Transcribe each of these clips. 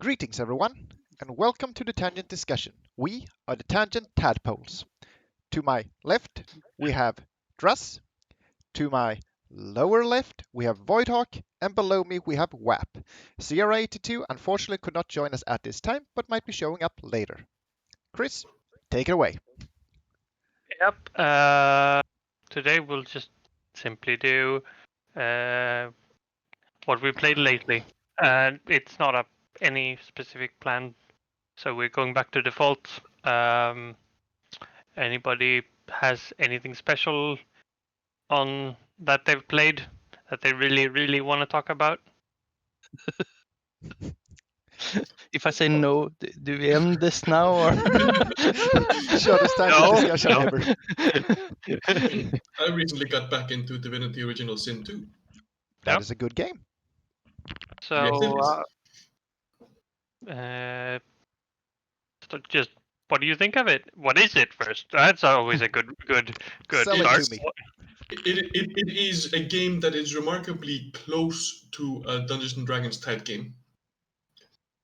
Greetings everyone, and welcome to the Tangent discussion. We are the Tangent Tadpoles. To my left, we have Druss. To my lower left, we have Voidhawk, and below me we have WAP. CR82 unfortunately could not join us at this time, but might be showing up later. Chris, take it away. Yep. Today we'll just simply do what we played lately. It's not any specific plan, so we're going back to default. Anybody has anything special on that they've played that they really want to talk about? If I say no, do we end this now or? Shortest Tangent discussion No. ever. I recently got back into Divinity Original Sin 2. That Yep. is a good game. So, just what do you think of it? What is it first? That's always a good Sell it start. to me. It is a game that is remarkably close to a Dungeons and Dragons type game,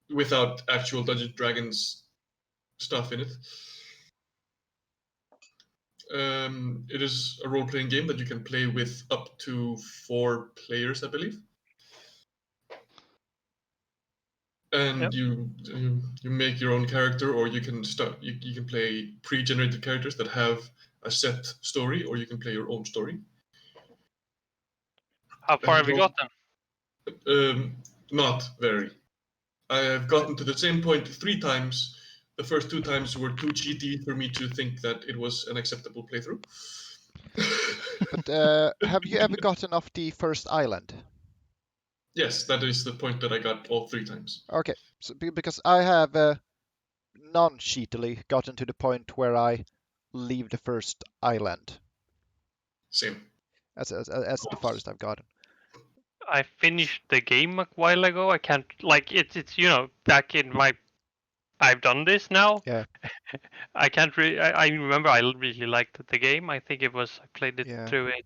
without actual Dungeons and Dragons stuff in it. It is a role-playing game that you can play with up to 4 players, I believe. And Yep. you make your own character, or you can you can play pre-generated characters that have a set story, or you can play your own story. How far have you gotten? Not very. I have gotten to the same point 3 times. The first 2 times were too cheaty for me to think that it was an acceptable playthrough. But have you ever gotten off the first island? Yes, that is the point that I got all 3 times. Okay, so because I have non-cheatily gotten to the point where I leave the first island. Same. That's the farthest I've gotten. I finished the game a while ago. I can't it's back in my. I've done this now. Yeah. I can't really. I remember I really liked the game. I think I played it through it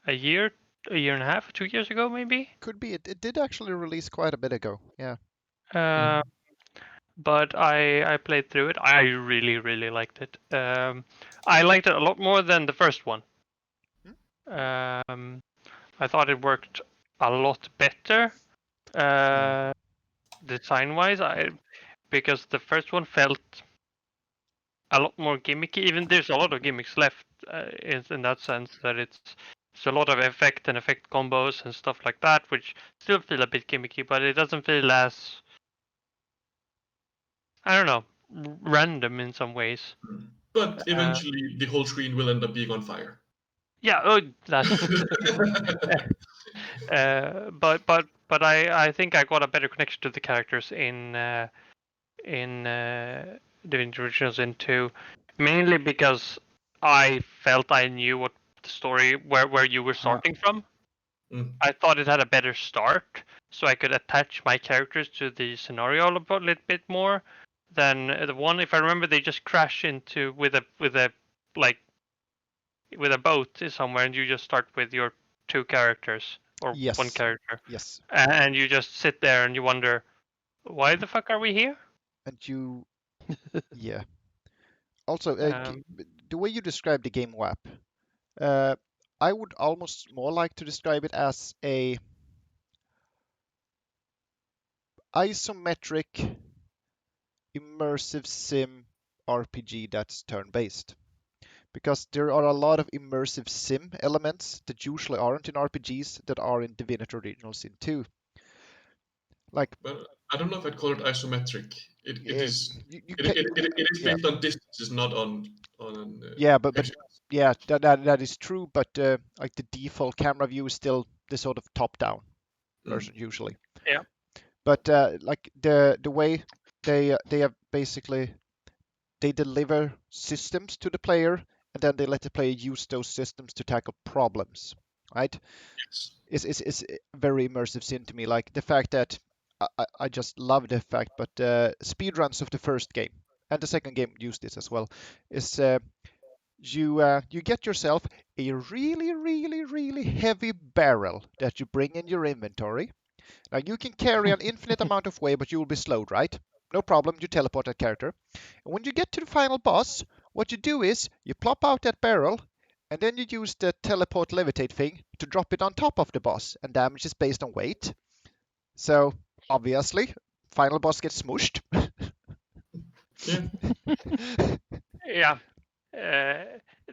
a year and a half, 2 years ago maybe. Could be. It did actually release quite a bit ago. Yeah. But I played through it. I really liked it. I liked it a lot more than the first one. I thought it worked a lot better design-wise. Because the first one felt a lot more gimmicky. Even there's a lot of gimmicks left in that sense that it's a lot of effect combos and stuff like that, which still feel a bit gimmicky, but it doesn't feel as, I don't know, random in some ways. But eventually the whole screen will end up being on fire. Yeah, that's. But I think I got a better connection to the characters in Divinity Original Sin 2, mainly because I felt I knew what the story where you were starting from. I thought it had a better start, so I could attach my characters to the scenario a little bit more than the one. If I remember, they just crash into with a boat somewhere, and you just start with your 2 characters or Yes. 1 character. Yes. And you just sit there and you wonder, why the fuck are we here? And you, yeah. Also, the way you describe the game WAP, I would almost more like to describe it as a isometric immersive sim RPG that's turn-based. Because there are a lot of immersive sim elements that usually aren't in RPGs that are in Divinity Original Sin 2. But I don't know if I'd call it isometric. It is based on distances, not on. Yeah, but yeah, that is true. But like the default camera view is still the sort of top-down version usually. Yeah. But like the way they have basically they deliver systems to the player, and then they let the player use those systems to tackle problems, right? Yes. It's very immersive sim to me. Like the fact that I just love the fact, but speedruns of the first game and the second game use this as well. Is you get yourself a really heavy barrel that you bring in your inventory, Now you can carry an infinite amount of weight, but you will be slowed, right? No problem, you teleport that character. And when you get to the final boss, what you do is you plop out that barrel, and then you use the teleport levitate thing to drop it on top of the boss, and damage is based on weight. So obviously, final boss gets smooshed. Yeah. Yeah.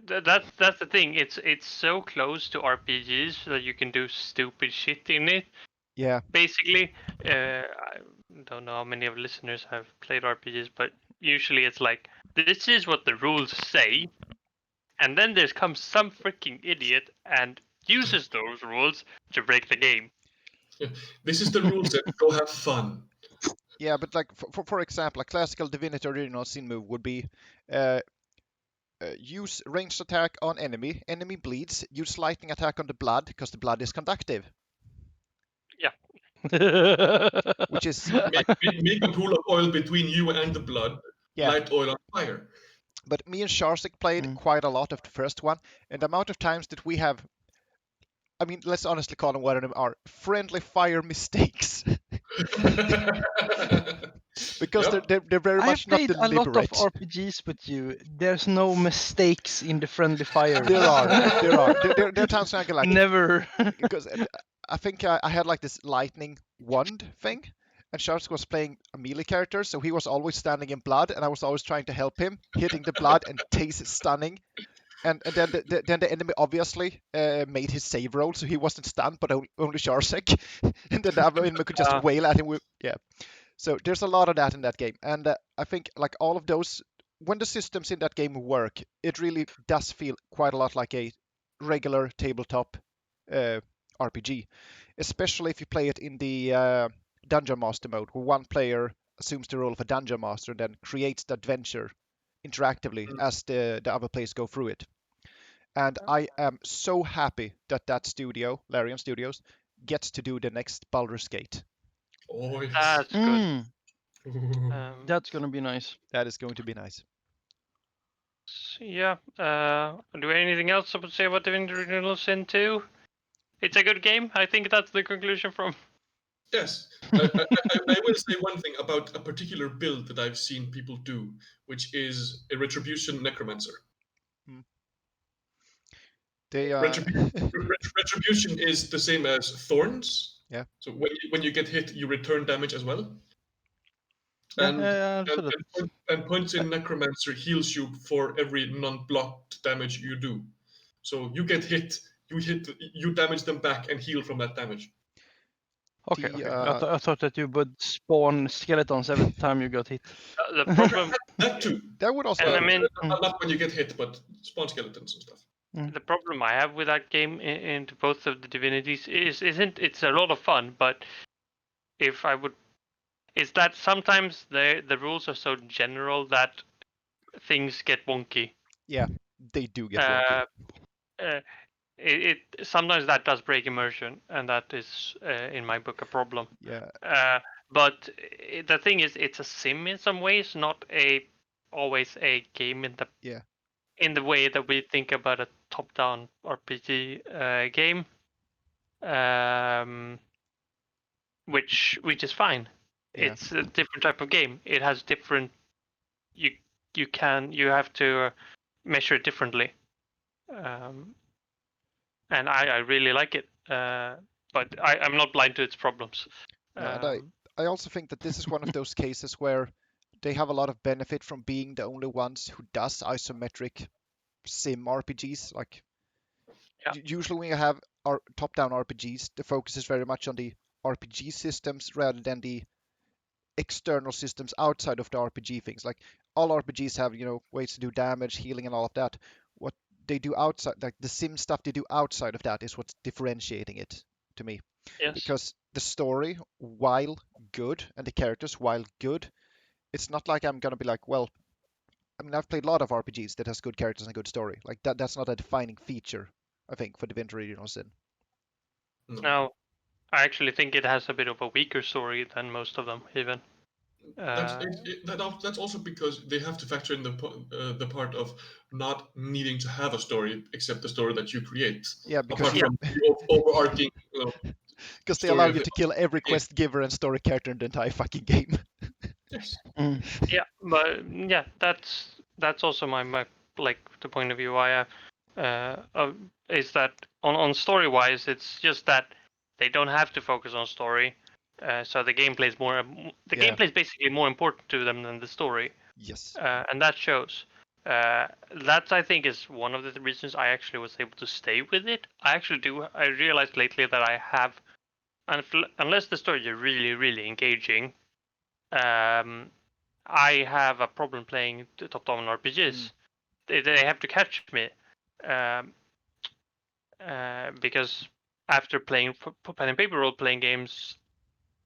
That's the thing. It's so close to RPGs that you can do stupid shit in it. Yeah. Basically, I don't know how many of listeners have played RPGs, but usually it's like this is what the rules say, and then there comes some freaking idiot and uses those rules to break the game. This is the rules that go have fun. Yeah, but like for example, a classical Divinity original sin move would be use ranged attack on enemy. Enemy bleeds. Use lightning attack on the blood because the blood is conductive. Which is make a pool of oil between you and the blood. Yeah. Light oil on fire. But me and Sharsik played quite a lot of the first one, and the amount of times that we have, I mean, let's honestly call them what they are, friendly fire mistakes. Because they're very much not deliberate. I played a lot of RPGs with you. There's no mistakes in the friendly fire. There are. There are times when I go like never. Because I think I had like this lightning wand thing, and Sharsik was playing a melee character, so he was always standing in blood, and I was always trying to help him, hitting the blood and taste stunning. And then the enemy obviously made his save roll, so he wasn't stunned, but only Sharsik. And then the other enemy could just wail at him. Yeah. So there's a lot of that in that game, and I think like all of those, when the systems in that game work, it really does feel quite a lot like a regular tabletop RPG, especially if you play it in the Dungeon Master mode, where one player assumes the role of a Dungeon Master and then creates the adventure interactively as the other players go through it. And I am so happy that studio, Larian Studios, gets to do the next Baldur's Gate. Oh, yes. That's good. That's gonna be nice. That is going to be nice. Yeah. Do we have anything else to say about Divinity Original Sin 2? It's a good game. I think that's the conclusion from. Yes. I will say one thing about a particular build that I've seen people do, which is a Retribution Necromancer. Retribution is the same as Thorns. Yeah. So when you get hit, you return damage as well. And Points in Necromancer heals you for every non-blocked damage you do. So you get hit, you damage them back and heal from that damage. Okay. I thought that you would spawn skeletons every time you got hit. The problem. That too. That would also. And I mean, not when you get hit, but spawn skeletons and stuff. The problem I have with that game into both of the divinities isn't it's a lot of fun, but if I would, is that sometimes the rules are so general that things get wonky. Yeah, they do get wonky. It sometimes that does break immersion, and that is in my book a problem. Yeah. But the thing is, it's a sim in some ways, not always a game in the in the way that we think about a top-down RPG game, which is fine. Yeah. It's a different type of game. It has different. You have to measure it differently, and I really like it. But I'm not blind to its problems. And I also think that this is one of those cases where they have a lot of benefit from being the only ones who does isometric sim RPGs. Like usually when you have our top-down RPGs, the focus is very much on the RPG systems rather than the external systems outside of the RPG things. Like all RPGs have, ways to do damage, healing, and all of that. What they do outside, like the sim stuff they do outside of that, is what's differentiating it to me. Yes. Because the story, while good, and the characters, while good, it's not like I'm gonna be like, well, I mean, I've played a lot of RPGs that has good characters and good story. Like that's not a defining feature, I think, for Divinity Original Sin. No, I actually think it has a bit of a weaker story than most of them, even. That's also because they have to factor in the part of not needing to have a story except the story that you create. Yeah, because apart from the overarching Because they allow you to kill every quest giver and story character in the entire fucking game. Yes. Yeah, but yeah, that's also my like the point of view I have is that on story wise, it's just that they don't have to focus on story, so the gameplay is gameplay is basically more important to them than the story. Yes. And that shows. That I think is one of the reasons I actually was able to stay with it. I realized lately that I have, unless the story is really really engaging, I have a problem playing top-down RPGs. They have to catch me, because after playing pen and paper role-playing games,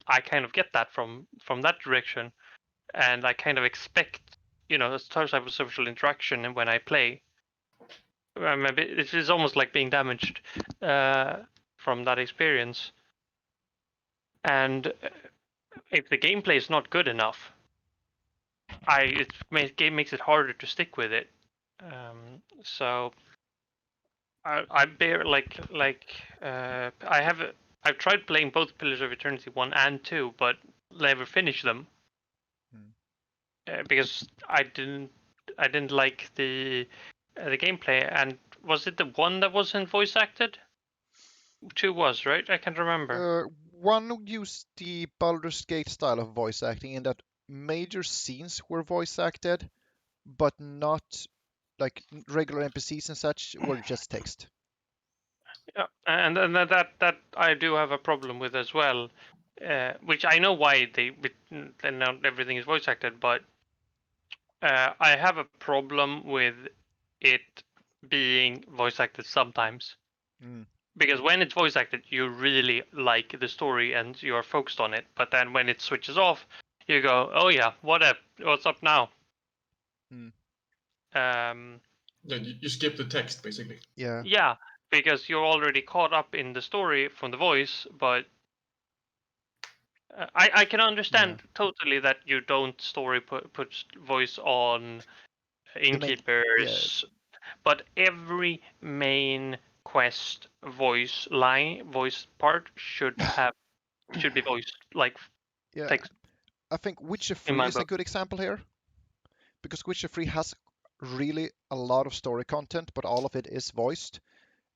I kind of get that from that direction, and I kind of expect, a type of social interaction when I play. Maybe it is almost like being damaged from that experience, and if the gameplay is not good enough, it makes it harder to stick with it. So I bear I've tried playing both Pillars of Eternity 1 and 2, but never finished them because I didn't like the gameplay. And was it the one that wasn't voice acted? 2 was, right? I can't remember. One used the Baldur's Gate style of voice acting in that major scenes were voice acted, but not like regular NPCs and such were just text. Yeah, and that I do have a problem with as well, which I know why not everything is voice acted, but I have a problem with it being voice acted sometimes. Because when it's voice acted, you really like the story and you are focused on it. But then when it switches off, you go, "Oh yeah, what's up now?" You skip the text basically. Yeah. Yeah, because you're already caught up in the story from the voice, but I can understand totally that you don't put voice on innkeepers, but every main quest voice part should be voiced like text. I think Witcher 3 is a good example here, because Witcher 3 has really a lot of story content, but all of it is voiced.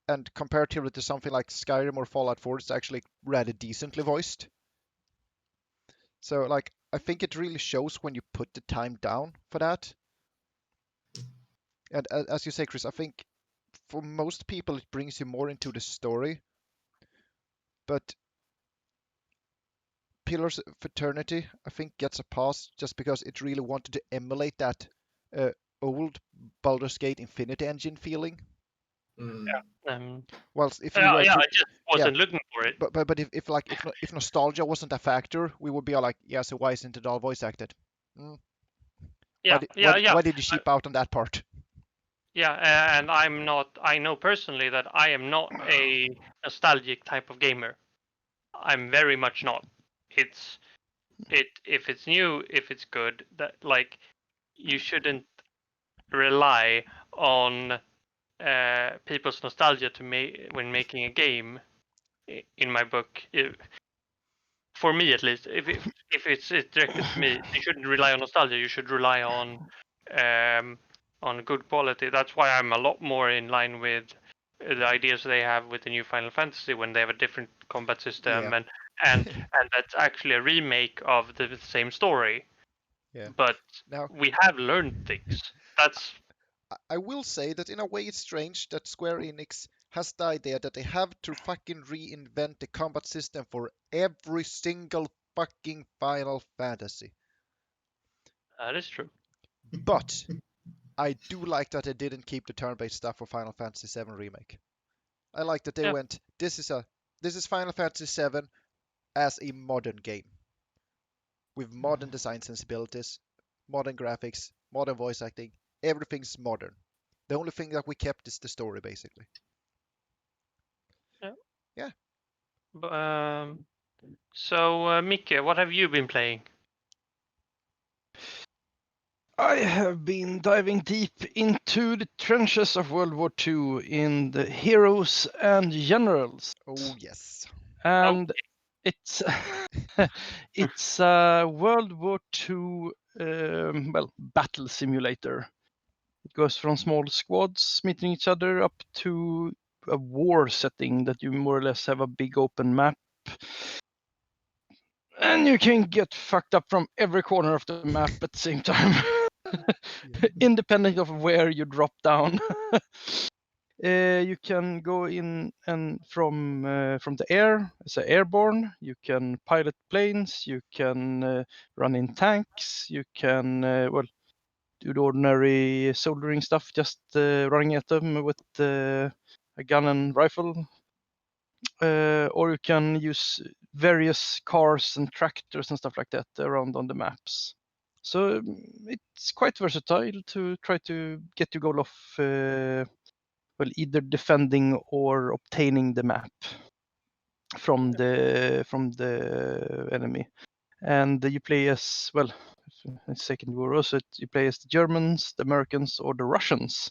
And comparatively to something like Skyrim or Fallout 4, it's actually rather decently voiced. So, like, I think it really shows when you put the time down for that. And as you say, Chris, I think for most people it brings you more into the story. But Pillars of Eternity, I think, gets a pass just because it really wanted to emulate that old Baldur's Gate Infinity Engine feeling. Whilst if you I just wasn't looking for it. But if nostalgia wasn't a factor, we would be all like, yeah, so why isn't it all voice acted? Why did you sheep out on that part? Yeah, and I know personally that I am not a nostalgic type of gamer. I'm very much not. If it's new, if it's good, that like you shouldn't rely on people's nostalgia when making a game. In my book, for me at least, if it's directed to me, you shouldn't rely on nostalgia. You should rely on good quality. That's why I'm a lot more in line with the ideas they have with the new Final Fantasy, when they have a different combat system and that's actually a remake of the same story. Yeah. But we have learned things. I will say that in a way it's strange that Square Enix has the idea that they have to fucking reinvent the combat system for every single fucking Final Fantasy. That is true. But I do like that they didn't keep the turn-based stuff for Final Fantasy VII Remake. I like that they went, this is Final Fantasy VII as a modern game. With modern design sensibilities, modern graphics, modern voice acting, everything's modern. The only thing that we kept is the story, basically. Yeah. So, Mikke, what have you been playing? I have been diving deep into the trenches of World War II in the heroes and generals. Oh, yes. And it's it's a World War II battle simulator. It goes from small squads meeting each other up to a war setting that you more or less have a big open map. And you can get fucked up from every corner of the map at the same time. Independent of where you drop down. You can go in and from the air, so airborne. You can pilot planes. You can run in tanks. You can do the ordinary soldering stuff, just running at them with a gun and rifle. Or you can use various cars and tractors and stuff like that around on the maps. So it's quite versatile to try to get your goal of either defending or obtaining the map from the enemy. And you play as in Second War also, you play as the Germans, the Americans, or the Russians.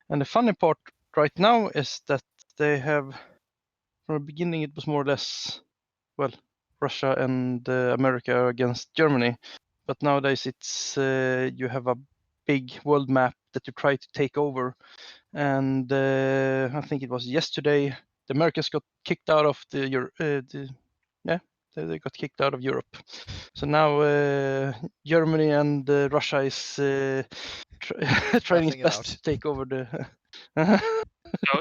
And the funny part right now is that they have, from the beginning, it was more or less, Russia and America against Germany. But nowadays it's you have a big world map that you try to take over. And I think it was yesterday, the Americans got kicked out of they got kicked out of Europe. So now Germany and Russia is trying its best to take over the.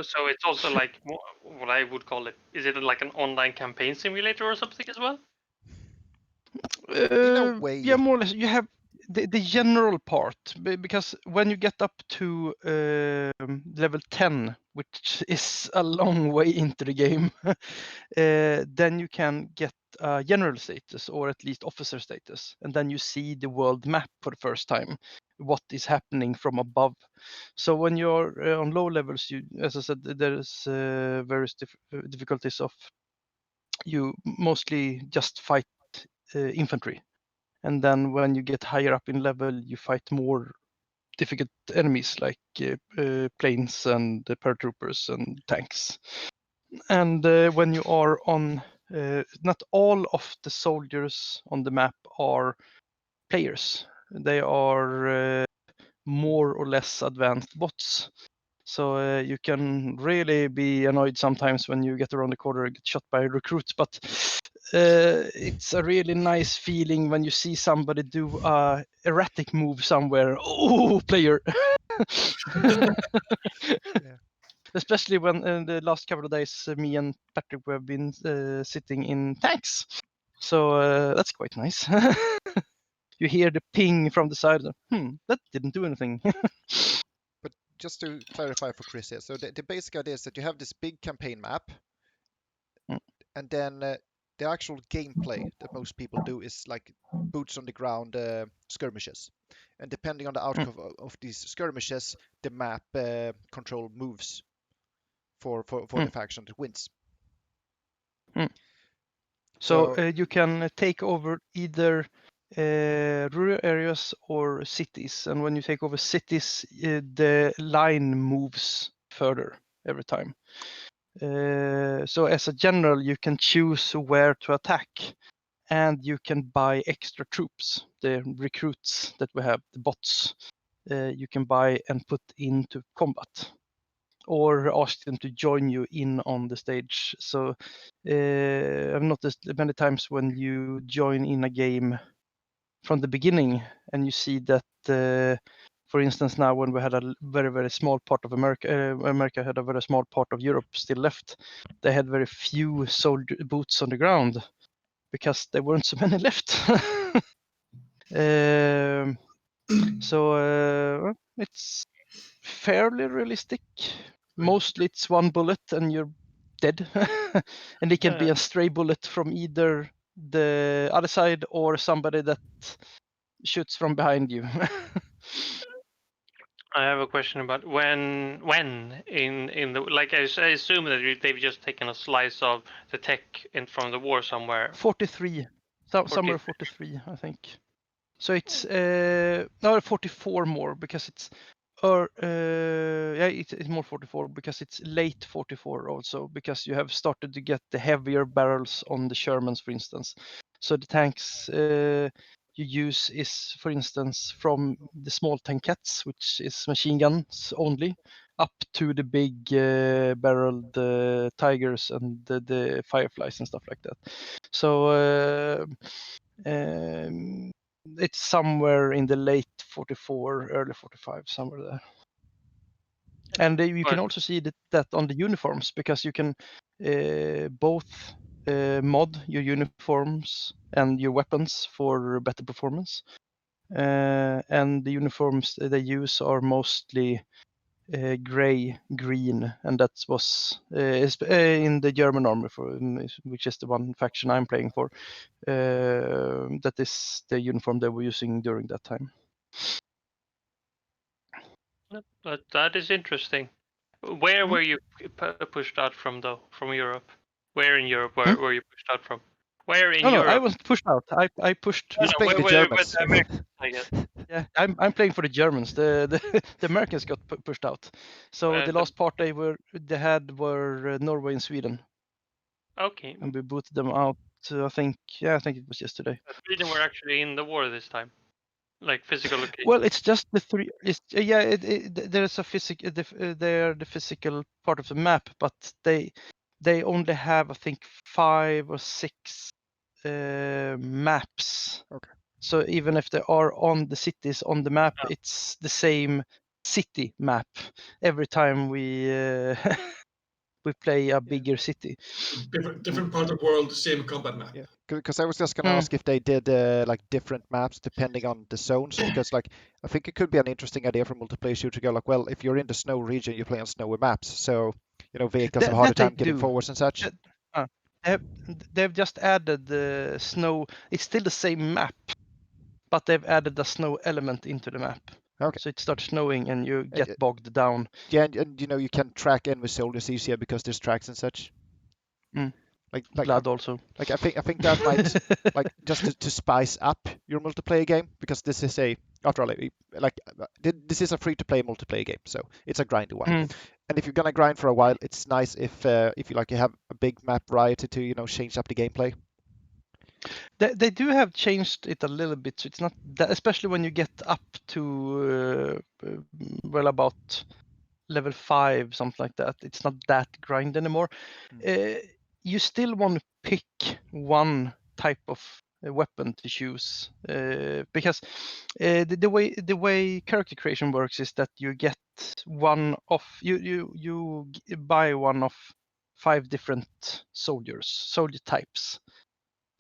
So it's also like what I would call it. Is it like an online campaign simulator or something as well? In a way. Yeah, more or less. You have the general part, because when you get up to level 10, which is a long way into the game, then you can get general status, or at least officer status, and then you see the world map for the first time, what is happening from above. So when you're on low levels, you, as I said, there's various difficulties of you mostly just fight infantry. And then when you get higher up in level, you fight more difficult enemies like planes and paratroopers and tanks. And when you are on, not all of the soldiers on the map are players. They are more or less advanced bots. So you can really be annoyed sometimes when you get around the corner and get shot by recruits. But it's a really nice feeling when you see somebody do a erratic move somewhere. Oh, player! Yeah. Especially when in the last couple of days, me and Patrick have been sitting in tanks. So that's quite nice. You hear the ping from the side. That didn't do anything. But just to clarify for Chris here, so the basic idea is that you have this big campaign map, and then the actual gameplay that most people do is like boots on the ground skirmishes. And depending on the outcome of these skirmishes, the map control moves for the faction that wins. So you can take over either rural areas or cities, and when you take over cities, the line moves further every time. So as a general, you can choose where to attack, and you can buy extra troops, the recruits that we have, the bots. You can buy and put into combat, or ask them to join you in on the stage. So I've noticed many times when you join in a game from the beginning and you see that, for instance, now when we had a very, very small part of America had a very small part of Europe still left, they had very few boots on the ground because there weren't so many left. So it's fairly realistic. Mostly it's one bullet and you're dead. And it can be a stray bullet from either the other side or somebody that shoots from behind you. I have a question about when in the, like, I assume that they've just taken a slice of the tech from the war somewhere. 43, somewhere 43, I think. So it's no 44 more, because it's Or it's more 44 because it's late 44 also, because you have started to get the heavier barrels on the Shermans, for instance. So the tanks you use is, for instance, from the small tankettes, which is machine guns only, up to the big barreled tigers and the fireflies and stuff like that. So it's somewhere in the late 44, early 45, somewhere there. And you can also see that on the uniforms, because you can both mod your uniforms and your weapons for better performance. And the uniforms they use are mostly gray, green, and that was in the German army, which is the one faction I'm playing for. That is the uniform they were using during that time. But that is interesting. Where were you pushed out from, though? From Europe? Where in Europe were you pushed out from? Where in Europe? No, I wasn't pushed out. I pushed. He's playing the Germans. The Americans, I guess. Yeah, I'm playing for the Germans. The Americans got pushed out. So the last part they had were Norway and Sweden. Okay. And we booted them out. I think it was yesterday. Sweden were actually in the war this time, like physical location. Well, it's just the three. There's a physical. They're the physical part of the map, but they only have, I think, 5 or 6 maps. Okay. So even if they are on the cities on the map, it's the same city map every time we we play a bigger city. Different part of the world, same combat map. Yeah, because I was just gonna ask if they did like different maps depending on the zones, because like I think it could be an interesting idea for multiplayer shooter to go like, well, if you're in the snow region, you play on snowy maps, so vehicles have a harder time getting forwards and such. They've just added the snow. It's still the same map, but they've added the snow element into the map. Okay. So it starts snowing and you get bogged down. Yeah, and you can track enemy soldiers easier because there's tracks and such. Like blood also. Like I think that might like just to spice up your multiplayer game, because this is after all this is a free to play multiplayer game, so it's a grindy one. And if you're gonna grind for a while, it's nice if you have a big map variety to change up the gameplay. They do have changed it a little bit, so it's not that, especially when you get up to about level 5, something like that. It's not that grind anymore. You still want to pick one type of weapon to choose, because the way character creation works is that you get one of you buy one of 5 different soldier types.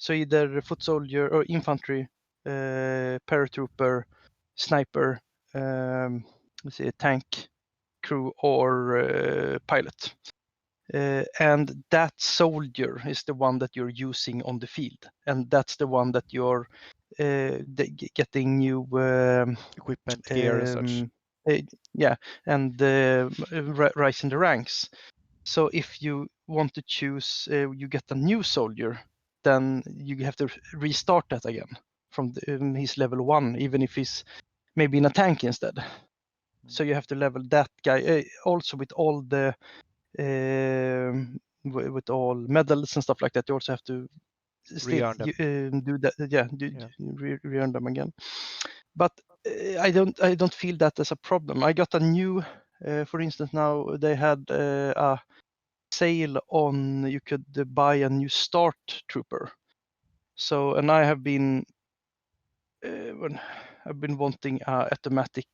So either foot soldier or infantry, paratrooper, sniper, let's say a tank, crew, or pilot. And that soldier is the one that you're using on the field, and that's the one that you're getting new equipment, gear, and such. And rising the ranks. So if you want to choose, you get a new soldier, then you have to restart that again from his level 1, even if he's maybe in a tank instead. So you have to level that guy also with all the with all medals and stuff like that. You also have to re-earn them. Do that. Re-earn them again. But I don't feel that as a problem. I got a new, for instance, now they had a sale on, you could buy a new start trooper. So, and I have been I've been wanting a automatic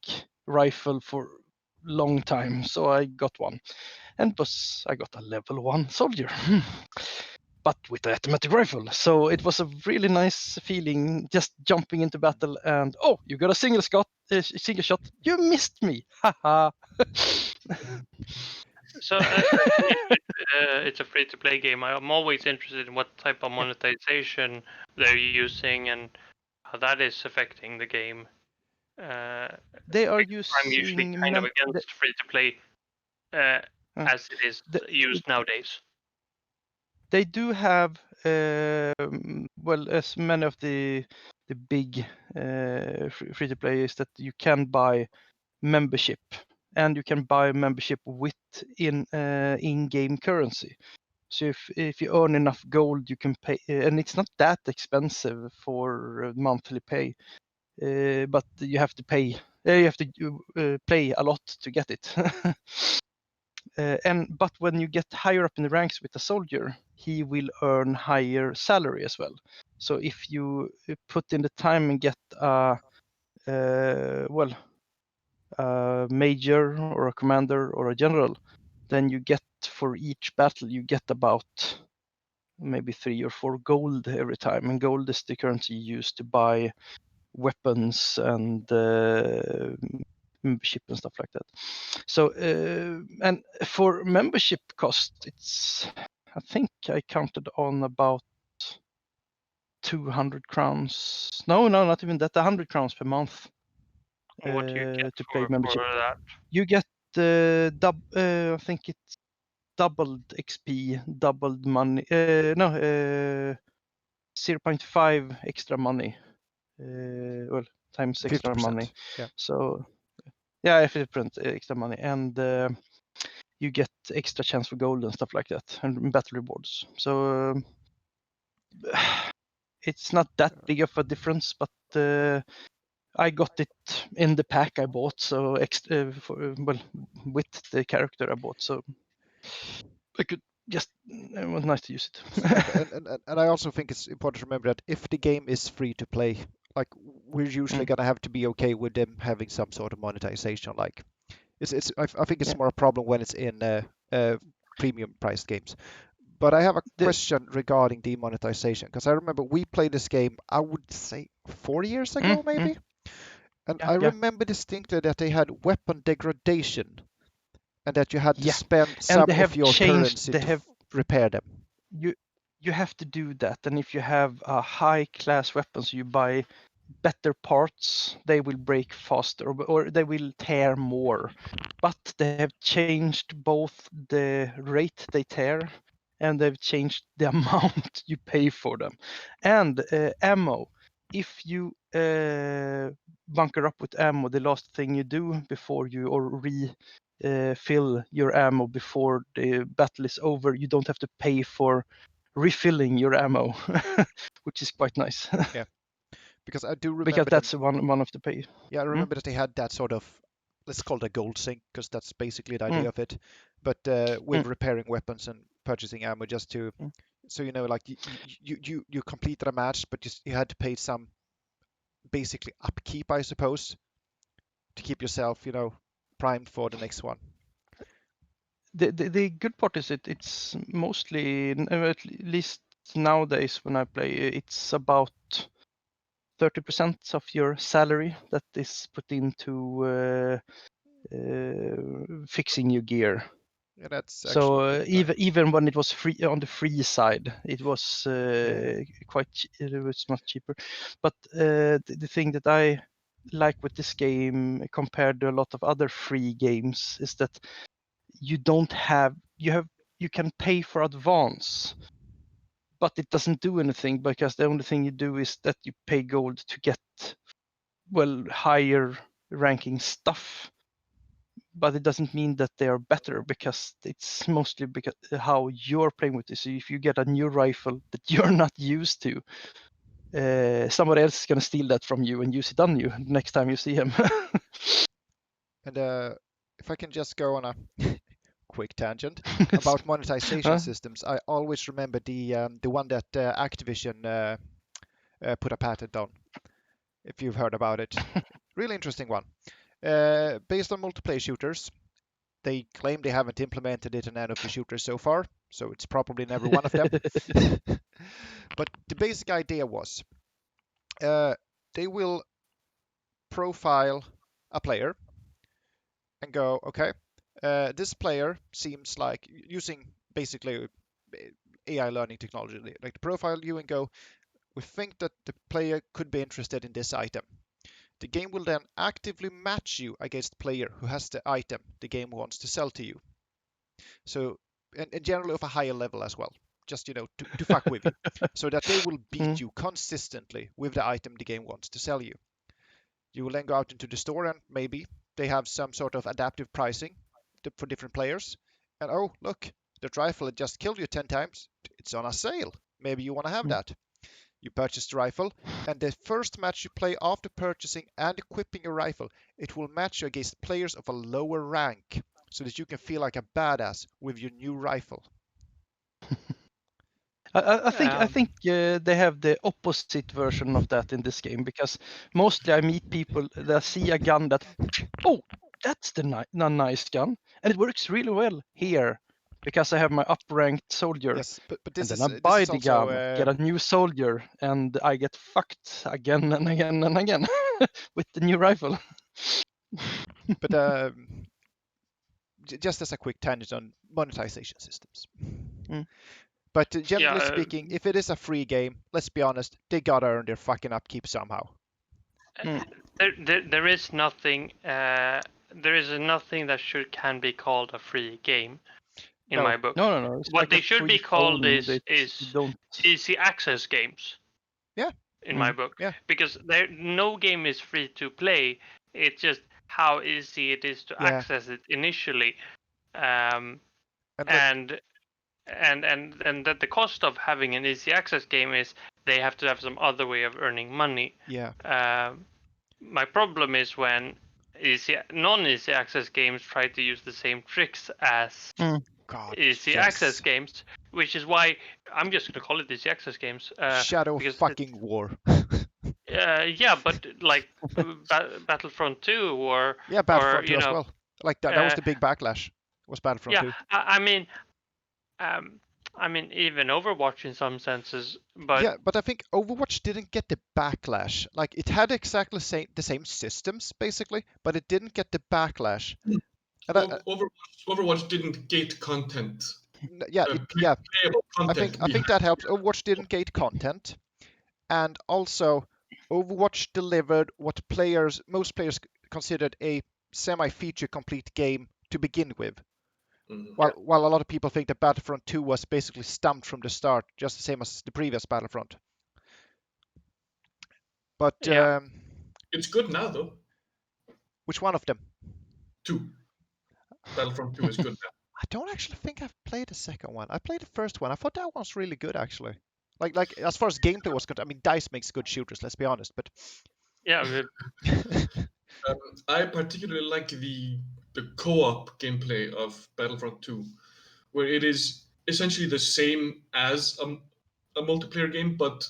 rifle for long time, so I got one, and I got a level 1 soldier, but with an automatic rifle. So it was a really nice feeling just jumping into battle and you got a single shot, you missed me, haha. So it's a free-to-play game. I'm always interested in what type of monetization they're using and how that is affecting the game. They are using. I'm usually kind of against free-to-play as it is used nowadays. They do have, as many of the big free-to-play is that you can buy membership, and you can buy membership with in-game currency. So if you earn enough gold, you can pay, and it's not that expensive for monthly pay, but you have to pay. You have to play a lot to get it. But when you get higher up in the ranks with a soldier, he will earn higher salary as well. So if you put in the time and get a major or a commander or a general, then you get, for each battle, you get about maybe 3 or 4 gold every time, and gold is the currency used to buy weapons and membership and stuff like that. So and for membership cost, it's, I think I counted on about 200 crowns. No, not even that. 100 crowns per month. What do you get to play membership? for that? You get I think it's doubled XP, doubled money. 0.5 extra money. Times extra 50%. money. Yeah. So yeah, 50% extra money, and you get extra chance for gold and stuff like that, and battle rewards. So it's not that big of a difference, but I got it in the pack I bought, so with the character I bought, so I could just, it was nice to use it. and I also think it's important to remember that if the game is free to play, like we're usually gonna have to be okay with them having some sort of monetization. Like I think it's more a problem when it's in premium priced games. But I have a question regarding demonetization, because I remember we played this game, I would say 4 years ago, maybe. And I remember distinctly that they had weapon degradation, and that you had to spend some of your currency to repair them. You have to do that, and if you have a high class weapon, so you buy better parts, they will break faster, or they will tear more. But they have changed both the rate they tear, and they've changed the amount you pay for them. And ammo, if you bunker up with ammo, the last thing you do before you refill your ammo before the battle is over, you don't have to pay for refilling your ammo, which is quite nice. Yeah, because I do remember because that's one of the pay. Yeah, I remember that they had that sort of, let's call it a gold sink, because that's basically the idea of it. But with repairing weapons and purchasing ammo, just to, so you know, like you completed a match, but you had to pay some basically upkeep, I suppose, to keep yourself, primed for the next one. The good part is it's mostly, at least nowadays when I play, it's about 30% of your salary that is put into fixing your gear. Yeah, that's so even when it was free on the free side, it was it was much cheaper. But the thing that I like with this game compared to a lot of other free games is that you can pay for advance, but it doesn't do anything, because the only thing you do is that you pay gold to get higher ranking stuff. But it doesn't mean that they are better, because it's mostly because how you're playing with this. So if you get a new rifle that you're not used to, somebody else is going to steal that from you and use it on you next time you see him. And if I can just go on a quick tangent about monetization systems, I always remember the one that Activision put a patent on, if you've heard about it. Really interesting one. Based on multiplayer shooters, they claim they haven't implemented it in any of the shooters so far, so it's probably never one of them. But the basic idea was they will profile a player and go, okay, this player seems like, using basically AI learning technology, like to profile you and go, we think that the player could be interested in this item. The game will then actively match you against the player who has the item the game wants to sell to you. So, and generally of a higher level as well, just, to fuck with you, so that they will beat you consistently with the item the game wants to sell you. You will then go out into the store and maybe they have some sort of adaptive pricing for different players. And oh, look, that rifle that just killed you 10 times, it's on a sale. Maybe you want to have that. You purchase the rifle, and the first match you play after purchasing and equipping a rifle, it will match you against players of a lower rank, so that you can feel like a badass with your new rifle. I think they have the opposite version of that in this game, because mostly I meet people that see a gun that, oh, that's the nice gun, and it works really well here because I have my up-ranked soldier. Yes, but and this then is I buy this is the also gun, get a new soldier, and I get fucked again and again and again with the new rifle. but just as a quick tangent on monetization systems. But generally speaking, if it is a free game, let's be honest, they gotta earn their fucking upkeep somehow. There is nothing. There is nothing that can be called a free game, in my book. No. It's what like they should be called is don't... easy access games. Yeah. In my book. Yeah. Because no game is free to play. It's just how easy it is to access it initially, and that the cost of having an easy access game is they have to have some other way of earning money. Yeah. My problem is when non-easy access games try to use the same tricks as easy access games, which is why I'm just going to call it easy access games. Shadow fucking War. Yeah, but like Battlefront 2 or Battlefront 2 as well. Like that was the big backlash. Was Battlefront 2? I mean, even Overwatch in some senses, but yeah, but I think Overwatch didn't get the backlash. Like it had exactly the same systems basically, but it didn't get the backlash. Overwatch didn't gate content. Content. I think that helps. Overwatch didn't gate content, and also Overwatch delivered what most players considered a semi-feature complete game to begin with. While a lot of people think that Battlefront 2 was basically stumped from the start, just the same as the previous Battlefront. But it's good now, though. Which one of them? 2. Battlefront 2 is good now. I don't actually think I've played the second one. I played the first one. I thought that one was really good, actually. Like as far as gameplay was concerned, I mean, DICE makes good shooters. Let's be honest, but yeah. I particularly like the co-op gameplay of Battlefront 2, where it is essentially the same as a multiplayer game, but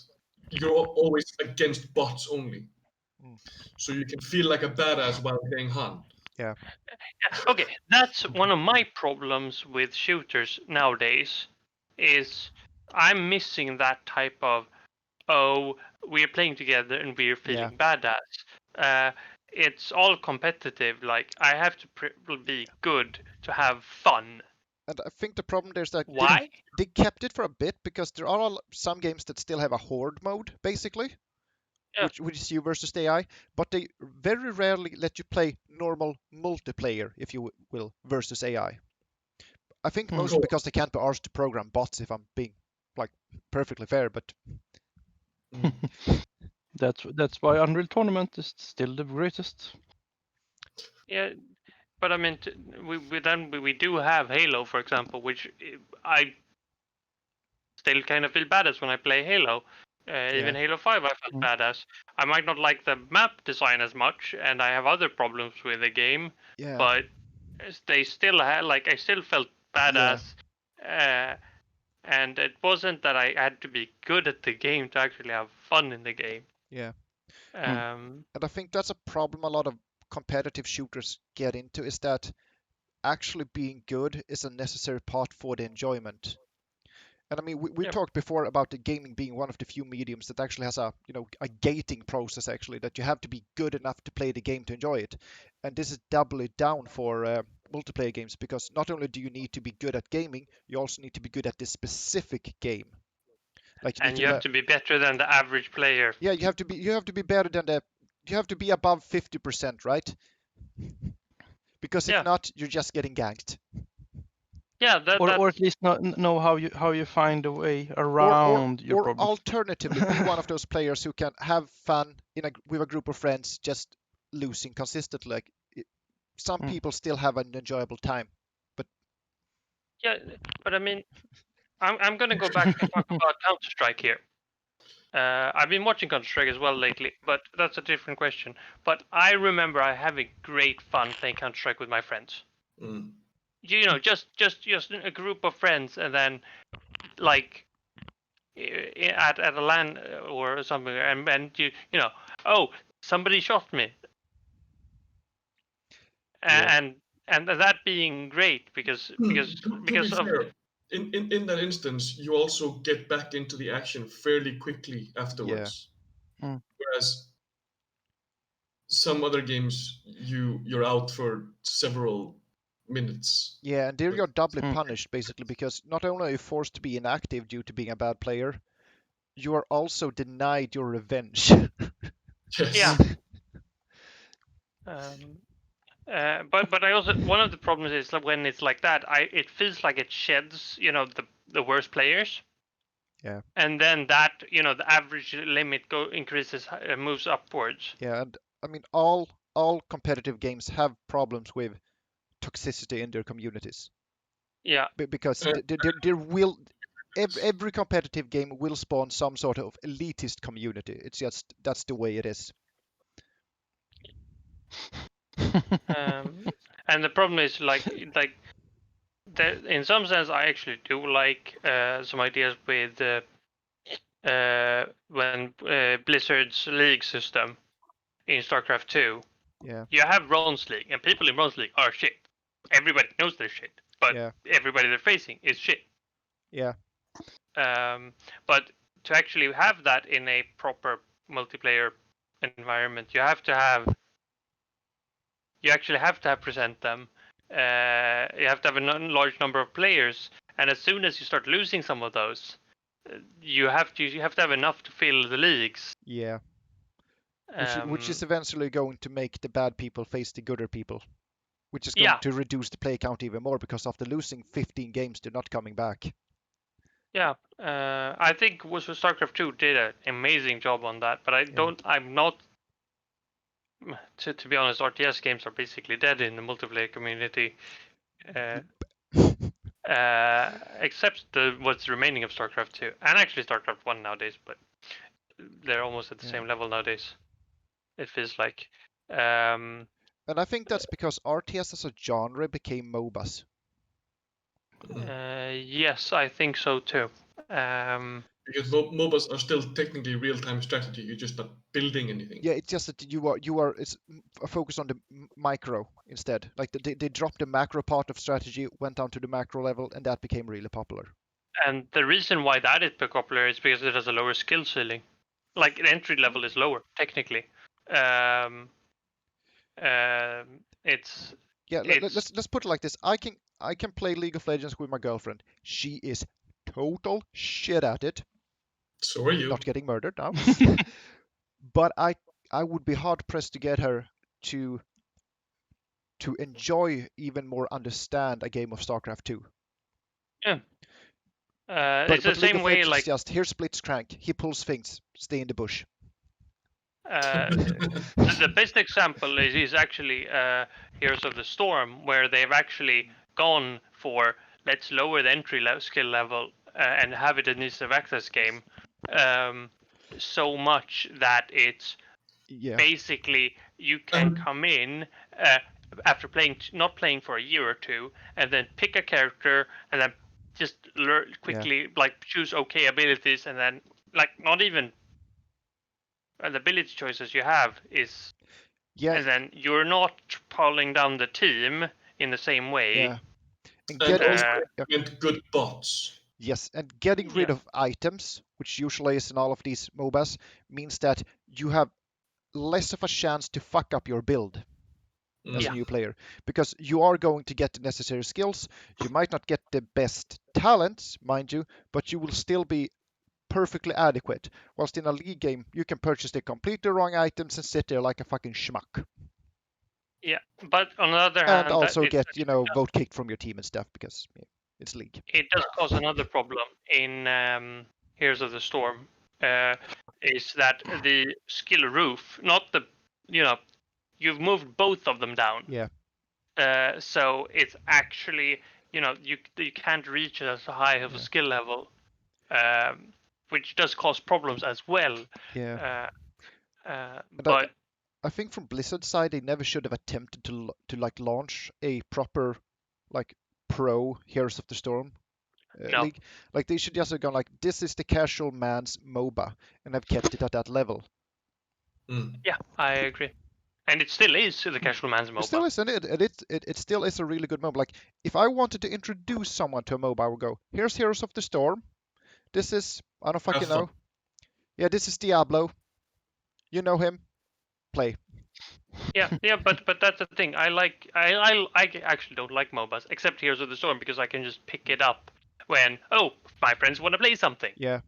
you're always against bots only. So you can feel like a badass while playing Han. Yeah. Okay, that's one of my problems with shooters nowadays, is I'm missing that type of, we're playing together and we're feeling badass. It's all competitive. Like I have to be good to have fun. And I think the problem there is that why they kept it for a bit because there are some games that still have a horde mode, basically, which is you versus the AI, but they very rarely let you play normal multiplayer, if you will, versus AI. I think mostly because they can't be arsed to program bots, if I'm being like perfectly fair, but that's why Unreal Tournament is still the greatest. Yeah, but I mean, we do have Halo, for example, which I still kind of feel badass when I play Halo. Even Halo 5, I felt badass. I might not like the map design as much, and I have other problems with the game. Yeah. But they still had, like, I still felt badass. And it wasn't that I had to be good at the game to actually have fun in the game. Yeah. And I think that's a problem a lot of competitive shooters get into, is that actually being good is a necessary part for the enjoyment. And I mean, we talked before about the gaming being one of the few mediums that actually has a gating process, actually, that you have to be good enough to play the game to enjoy it. And this is doubly down for multiplayer games, because not only do you need to be good at gaming, you also need to be good at this specific game. Like you have to be better than the average player. Yeah, you have to be better than you have to be above 50%, right? Because if not, you're just getting ganked. Yeah, or at least know how you find a way around your problem. Or alternatively, be one of those players who can have fun with a group of friends, just losing consistently. Like some people still have an enjoyable time. But yeah, but I mean, I'm gonna go back and talk about Counter-Strike here. I've been watching Counter-Strike as well lately, but that's a different question. But I remember I having great fun playing Counter-Strike with my friends. You know, just a group of friends, and then like at a LAN or something, and you know, oh, somebody shot me, and that being great because to be of fair, in that instance, you also get back into the action fairly quickly afterwards. Whereas some other games, you're out for several minutes. yeah, and there you're doubly punished basically, because not only are you forced to be inactive due to being a bad player, you are also denied your revenge. Yeah. But I also, one of the problems is that when it's like that, it feels like it sheds, you know, the worst players. Yeah. And then that, you know, the average limit increases, moves upwards. Yeah, and I mean all competitive games have problems with toxicity in their communities. Yeah. Because there will every competitive game will spawn some sort of elitist community. It's just that's the way it is. And the problem is like in some sense I actually do like some ideas with when Blizzard's league system in StarCraft 2. Yeah. You have Bronze League, and people in Bronze League are shit. Everybody knows they're shit, but everybody they're facing is shit. Yeah. But to actually have that in a proper multiplayer environment, you actually have to present them. You have to have a large number of players, and as soon as you start losing some of those, you have to have enough to fill the leagues. Yeah. Which is eventually going to make the bad people face the gooder people, which is going to reduce the play count even more, because after losing 15 games, they're not coming back. Yeah, I think StarCraft 2 did an amazing job on that, but I'm not. To be honest, RTS games are basically dead in the multiplayer community, except what's remaining of StarCraft 2 and actually StarCraft 1 nowadays, but they're almost at the same level nowadays. It feels like. And I think that's because RTS as a genre became MOBAs. Yes, I think so too. Because MOBAs are still technically real-time strategy. You're just not building anything. Yeah, it's just that you are it's focused on the micro instead. Like they dropped the macro part of strategy, went down to the macro level, and that became really popular. And the reason why that is popular is because it has a lower skill ceiling. Like the entry level is lower technically. Let's put it like this. I can play League of Legends with my girlfriend. She is total shit at it. So are you. Not getting murdered now. But I would be hard pressed to get her to enjoy, even more understand a game of StarCraft 2. Yeah. But it's the same way, like just here's Blitzcrank. He pulls things. Stay in the bush. The best example is actually Heroes of the Storm, where they've actually gone for let's lower the entry skill level and have it an ease of access game, so much that it's basically you can come in after not playing for a year or two, and then pick a character and then just quickly like choose okay abilities, and then like not even the ability choices you have is, and then you're not pulling down the team in the same way. Yeah. And also good bots. Yes, and getting rid of items, which usually is in all of these MOBAs, means that you have less of a chance to fuck up your build as a new player, because you are going to get the necessary skills. You might not get the best talents, mind you, but you will still be perfectly adequate. Whilst in a league game, you can purchase the completely wrong items and sit there like a fucking schmuck. Yeah, but on the other hand, and also get vote kicked from your team and stuff, because it's league. It does cause another problem in Heroes of the Storm, is that the skill roof, not the, you've moved both of them down. Yeah. So it's actually, you can't reach it as high of a skill level, which does cause problems as well. Yeah. But I think from Blizzard's side, they never should have attempted to like launch a proper like pro Heroes of the Storm. no. Like they should just have gone like, this is the casual man's MOBA, and have kept it at that level. Yeah, I agree. And it still is the casual man's MOBA. It still is, and it still is a really good MOBA. Like if I wanted to introduce someone to a MOBA, I would go, here's Heroes of the Storm. This is, I don't fucking know. Yeah, this is Diablo. You know him. Play. Yeah, but that's the thing. I actually don't like MOBAs except Heroes of the Storm because I can just pick it up when my friends want to play something. Yeah,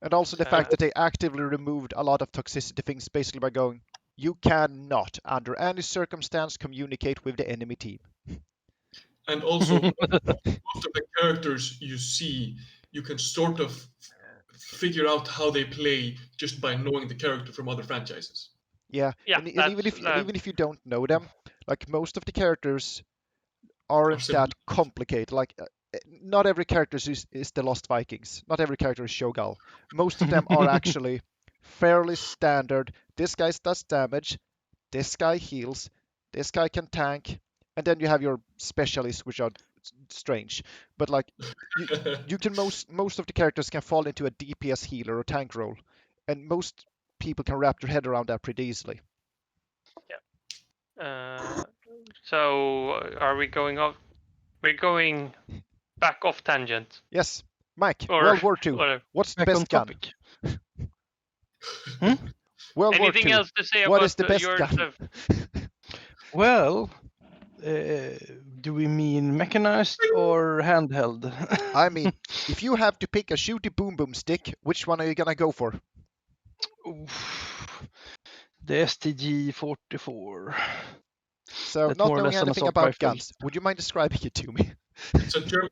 and also the fact that they actively removed a lot of toxicity things, basically by going, you cannot under any circumstance communicate with the enemy team. And also, most of the characters you see, you can sort of figure out how they play just by knowing the character from other franchises. Yeah, and even if you don't know them, like most of the characters aren't that complicated. Like not every character is the Lost Vikings. Not every character is Shogal. Most of them are actually fairly standard. This guy does damage. This guy heals. This guy can tank. And then you have your specialists, which are strange. But like you can most of the characters can fall into a DPS healer or tank role, and most people can wrap their head around that pretty easily. Yeah. So are we going off? We're going back off tangent. Yes, Mike. World War II. What's the best gun? World Anything War II. else to say what about is the best gun? Well, do we mean mechanized or handheld? I mean, if you have to pick a shooty boom boom stick, which one are you gonna go for? The STG-44. So, not knowing anything about guns, would you mind describing it to me? It's a German.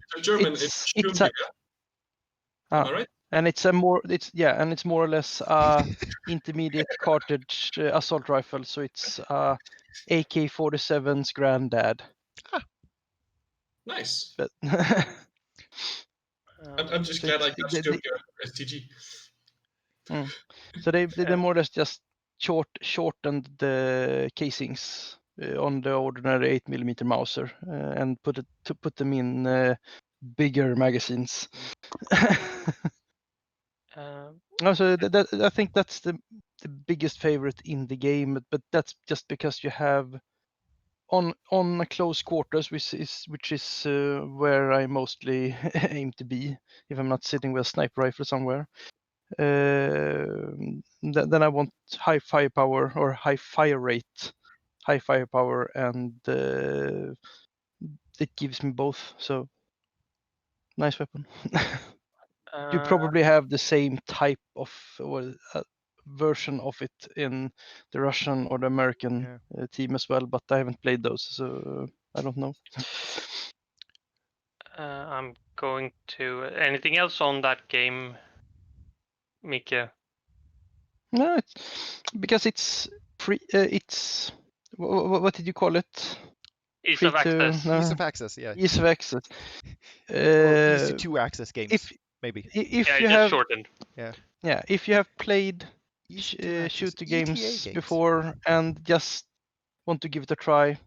It's Sturmgewehr. Am I right? And it's more or less intermediate cartridge assault rifle. So it's AK-47's granddad. Nice. But I'm just glad I got Sturmgewehr STG. So they more or less just shortened the casings on the ordinary 8mm Mauser and put them in bigger magazines. So I think that's the biggest favorite in the game, but that's just because you have on close quarters, which is where I mostly aim to be if I'm not sitting with a sniper rifle somewhere. Then I want high firepower or high fire rate, high firepower, and it gives me both. So nice weapon. You probably have the same type of version of it in the Russian or the American team as well, but I haven't played those, so I don't know. I'm going to anything else on that game, Mika? No, because it's free. It's what did you call it? Ease of access. Ease of access, yeah. Ease of access. Easy to access games, maybe. If yeah, you just have shortened. Yeah, if you have played shooter games before and just want to give it a try,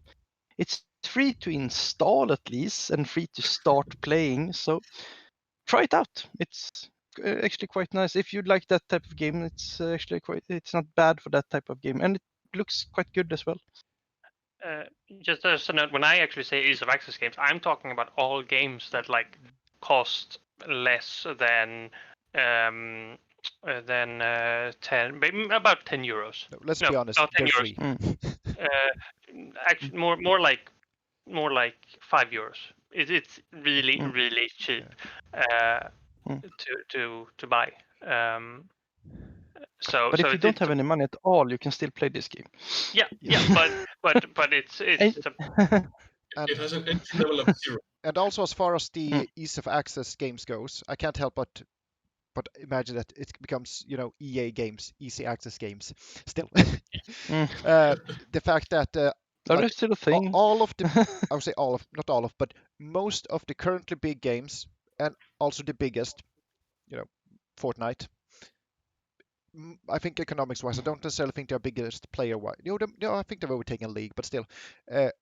it's free to install at least and free to start playing. So try it out. It's actually quite nice. If you like that type of game, it's actually it's not bad for that type of game, and it looks quite good as well. Just as a note, when I actually say ease of access games, I'm talking about all games that like cost less than 10, about 10 euros. No, let's be honest, they're free. Actually, more like 5 euros. It's really really cheap to buy. But if you don't have any money at all, you can still play this game. Yeah, but it's it has an entry level of 0. And also, as far as the ease of access games goes, I can't help but imagine that it becomes, EA games, easy access games. Still, the fact that That is still a thing. All of the, I would say all of, not all of, but most of the currently big games, and also the biggest, Fortnite. I think economics-wise, I don't necessarily think they're biggest player-wise. I think they've overtaken League, but still,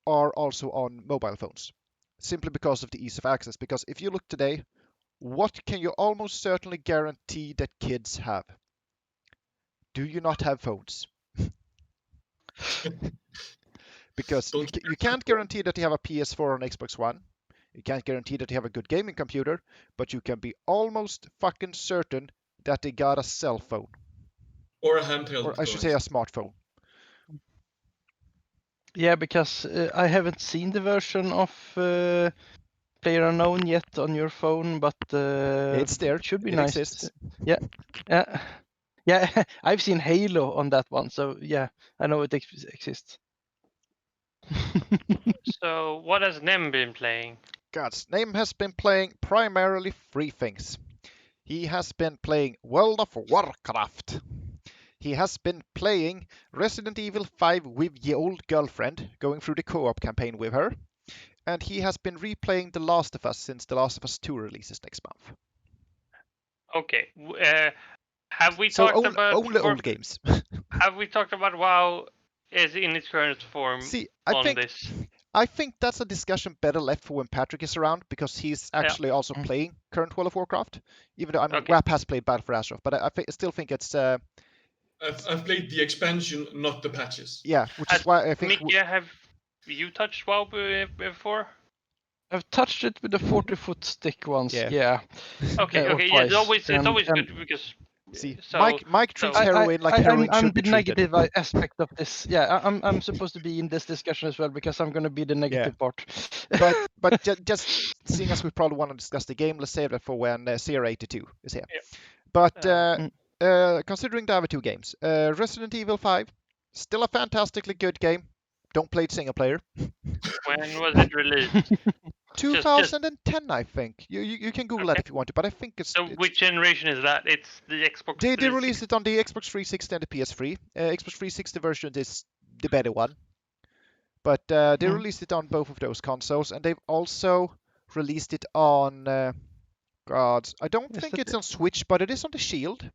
are also on mobile phones, simply because of the ease of access. Because if you look today, what can you almost certainly guarantee that kids have? Do you not have phones? Because you can't guarantee that you have a PS4 or an Xbox One. You can't guarantee that you have a good gaming computer, but you can be almost fucking certain that they got a cell phone. Or a handheld. Or I should say a smartphone. Yeah, because I haven't seen the version of PlayerUnknown yet on your phone, but it's there. It should be it nice. Exists. Yeah. I've seen Halo on that one, so yeah, I know it exists. So, what has Nem been playing? God's name has been playing primarily 3 things. He has been playing World of Warcraft. He has been playing Resident Evil 5 with the old girlfriend, going through the co-op campaign with her. And he has been replaying The Last of Us since The Last of Us 2 releases next month. Okay. Have we talked about only old games? Have we talked about WoW is in its current form this? I think that's a discussion better left for when Patrick is around, because he's actually also playing current World of Warcraft. Even though WAP has played Battle for Azeroth, but I still think it's. I've played the expansion, not the patches. Yeah, which is why I think. Mickey, have you touched WoW before? I've touched it with a 40-foot stick once. Yeah. Okay. Yeah, it's always good because. See, so, Mike treats heroin like heroin should be treated. I'm the negative aspect of this. Yeah, I'm supposed to be in this discussion as well because I'm going to be the negative part. but just seeing as we probably want to discuss the game, let's save that for when CR82 is here. Yeah. But considering the other 2 games, Resident Evil 5, still a fantastically good game. Don't play it single player. When was it released? 2010, I think. You can Google that if you want to, but I think it's. So which generation is that? It's the Xbox. They released it on the Xbox 360 and the PS3. Xbox 360 version is the better one, but they released it on both of those consoles, and they've also released it on. I don't think it's on Switch, but it is on the Shield.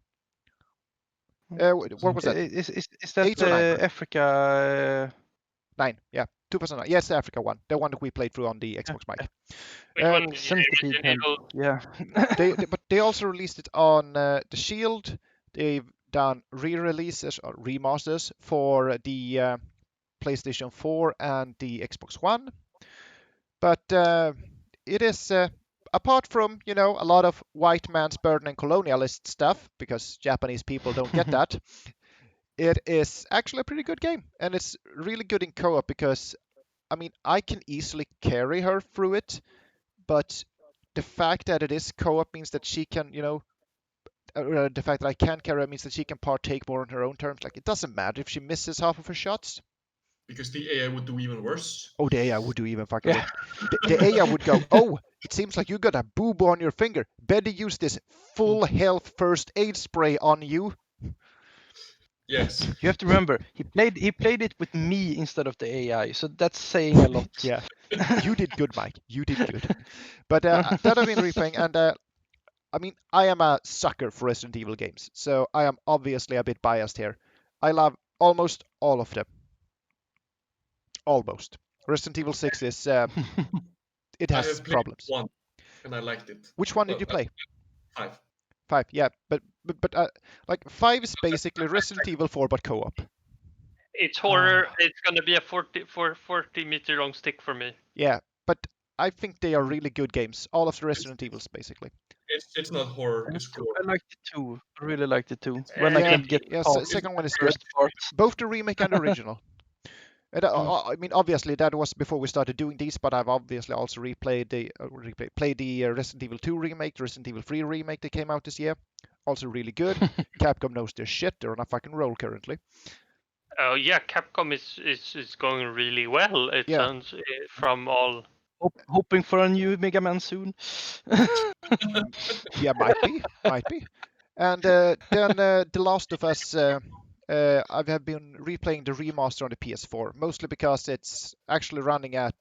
What was that? Is that Africa? 9, yeah, 2009. Yes, the Africa one, the one that we played through on the Xbox Mic. Yeah. But they also released it on the Shield. They've done re-releases or remasters for the PlayStation 4 and the Xbox One. But it is, apart from, a lot of white man's burden and colonialist stuff, because Japanese people don't get that, it is actually a pretty good game. And it's really good in co-op because, I can easily carry her through it, but the fact that it is co-op means that she can, the fact that I can carry her means that she can partake more on her own terms. Like, it doesn't matter if she misses half of her shots. Because the AI would do even worse. Oh, the AI would do even fucking worse. The AI would go, oh, it seems like you got a boo-boo on your finger. Better use this full health first aid spray on you. Yes. You have to remember, he played it with me instead of the AI, so that's saying a lot. Yeah. You did good, Mike. You did good. But that I've been replaying, and I am a sucker for Resident Evil games, so I am obviously a bit biased here. I love almost all of them. Almost. Resident Evil 6 is, it has problems. 1, and I liked it. Which one did you play? 5. 5, yeah, but 5 is basically Resident Evil 4 but co-op. It's horror. It's gonna be a 40-meter long stick for me. Yeah, but I think they are really good games. All of the Resident Evils, basically. It's not horror. It's gore. I liked it too. I really liked it too. When I can get the second one is good. Both the remake and the original. And obviously that was before we started doing these, but I've obviously also played the Resident Evil 2 remake, the Resident Evil 3 remake that came out this year. Also really good. Capcom knows their shit. They're on a fucking roll currently. Oh yeah, Capcom is going really well. It sounds from all. Hoping for a new Mega Man soon. Yeah, might be. And then The Last of Us I have been replaying the remaster on the PS4, mostly because it's actually running at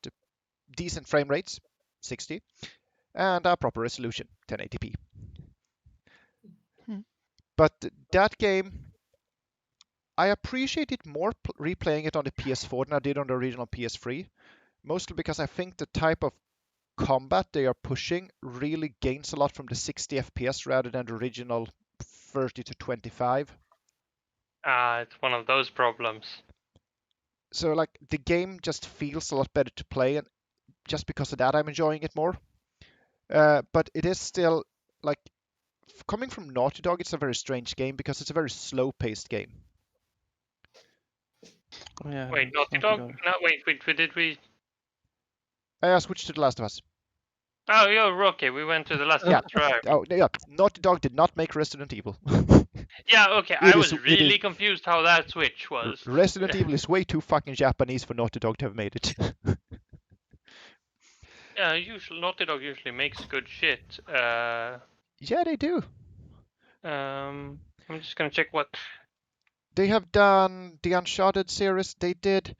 decent frame rates, 60, and a proper resolution, 1080p. But that game, I appreciate it more replaying it on the PS4 than I did on the original PS3, mostly because I think the type of combat they are pushing really gains a lot from the 60 FPS rather than the original 30 to 25. It's one of those problems. So like the game just feels a lot better to play, and just because of that I'm enjoying it more. But it is still like coming from Naughty Dog, it's a very strange game because it's a very slow-paced game. Yeah, Wait, Naughty Dog? No, wait, did we? I switched to The Last of Us. Oh, yeah, okay, we went to The Last of Us, right. Oh, yeah. Naughty Dog did not make Resident Evil. Yeah, okay, I was really confused how that switch was. Resident Evil is way too fucking Japanese for Naughty Dog to have made it. Yeah, Naughty Dog usually makes good shit. Yeah, they do. I'm just gonna check what... They have done the Uncharted series. They did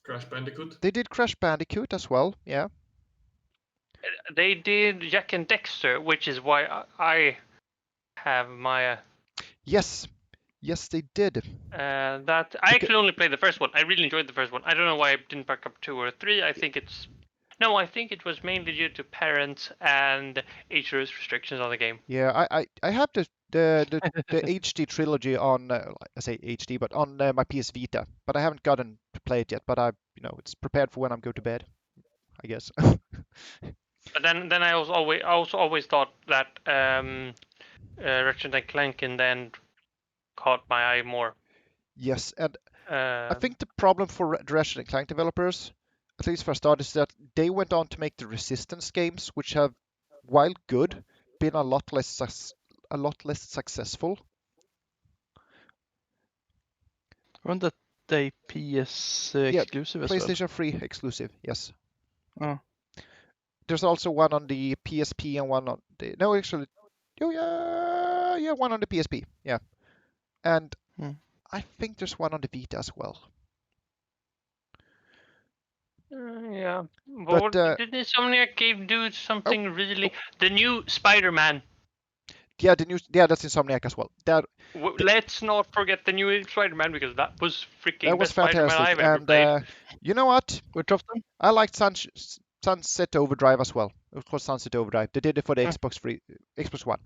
Crash Bandicoot. They did Crash Bandicoot as well. Yeah. They did Jak and Dexter, which is why I have my... Yes, they did. That I actually only played the first one. I really enjoyed the first one. I don't know why I didn't back up 2 or 3. I think it was mainly due to parents and age restrictions on the game. Yeah, I have the HD trilogy on I say HD, but on my PS Vita, but I haven't gotten to play it yet. But it's prepared for when I'm going to bed, I guess. But then I also always thought that Ratchet and Clank and then caught my eye more. Yes, and I think the problem for the Ratchet and Clank developers, at least for a start, is that they went on to make the Resistance games, which have, while good, been a lot less successful. Weren't that they PS exclusive as well? PlayStation 3 exclusive, yes. Oh. There's also one on the PSP and one on the... No, actually... Oh, yeah, one on the PSP, yeah. And I think there's one on the Vita as well. Yeah. But did Insomniac game do something really... The new Spider-Man. Yeah, that's Insomniac as well. Let's not forget the new Spider-Man, because that was freaking that was best Spider-Man I've ever played. You know what? Which of them? I liked Sunset Overdrive as well. Of course, Sunset Overdrive. They did it for the Xbox One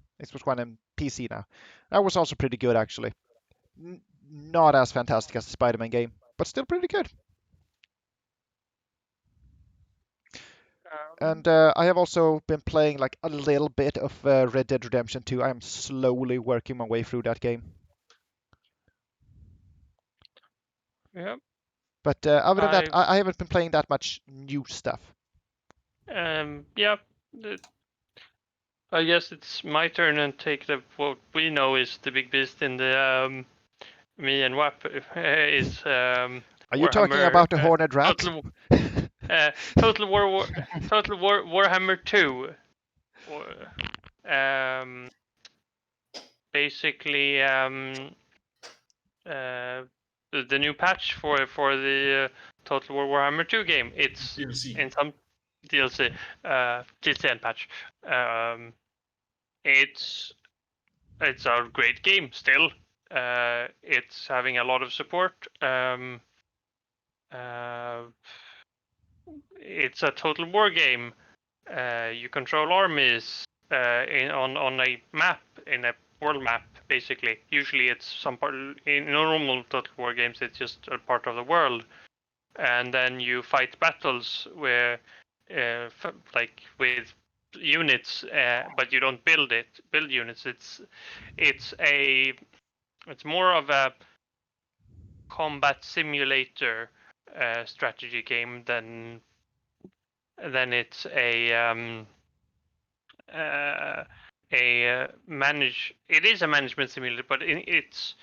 and PC now. That was also pretty good, actually. Not as fantastic as the Spider-Man game, but still pretty good. And I have also been playing like a little bit of Red Dead Redemption 2. I am slowly working my way through that game. Yeah. But other than that, I haven't been playing that much new stuff. Yeah. I guess it's my turn and take what we know is the big beast in the me and WAP is. Are you talking about the Horned Rat? Total Warhammer 2. Basically, the new patch for the Total Warhammer 2 game. It's DLC. In some DLC, DLC and patch. It's a great game still. It's having a lot of support. It's a total war game. You control armies on a map, in a world map, basically. Usually it's some part in normal total war games. It's just a part of the world, and then you fight battles where, like with units, but you don't build units. It's more of a combat simulator strategy game than it's a manage. It is a management simulator, but it's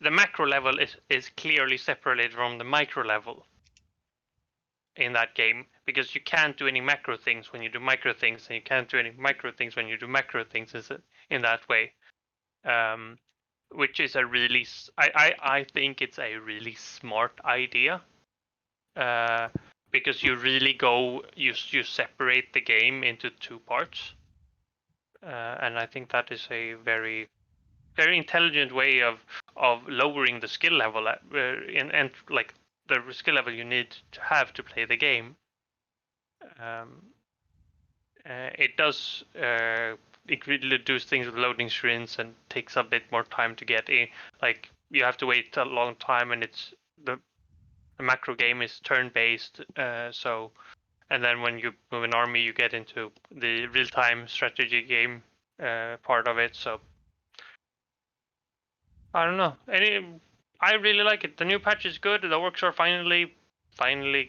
the macro level is clearly separated from the micro level in that game, because you can't do any macro things when you do micro things, and you can't do any micro things when you do macro things in that way. which is a really I think it's a really smart idea, because you really you separate the game into two parts, and I think that is a very very intelligent way of lowering the skill level and like the skill level you need to have to play the game. It does it really does things with loading screens and takes a bit more time to get in. Like you have to wait a long time, and it's the macro game is turn based. So, and then when you move an army, you get into the real time strategy game part of it. So I don't know. I really like it. The new patch is good. The orcs are finally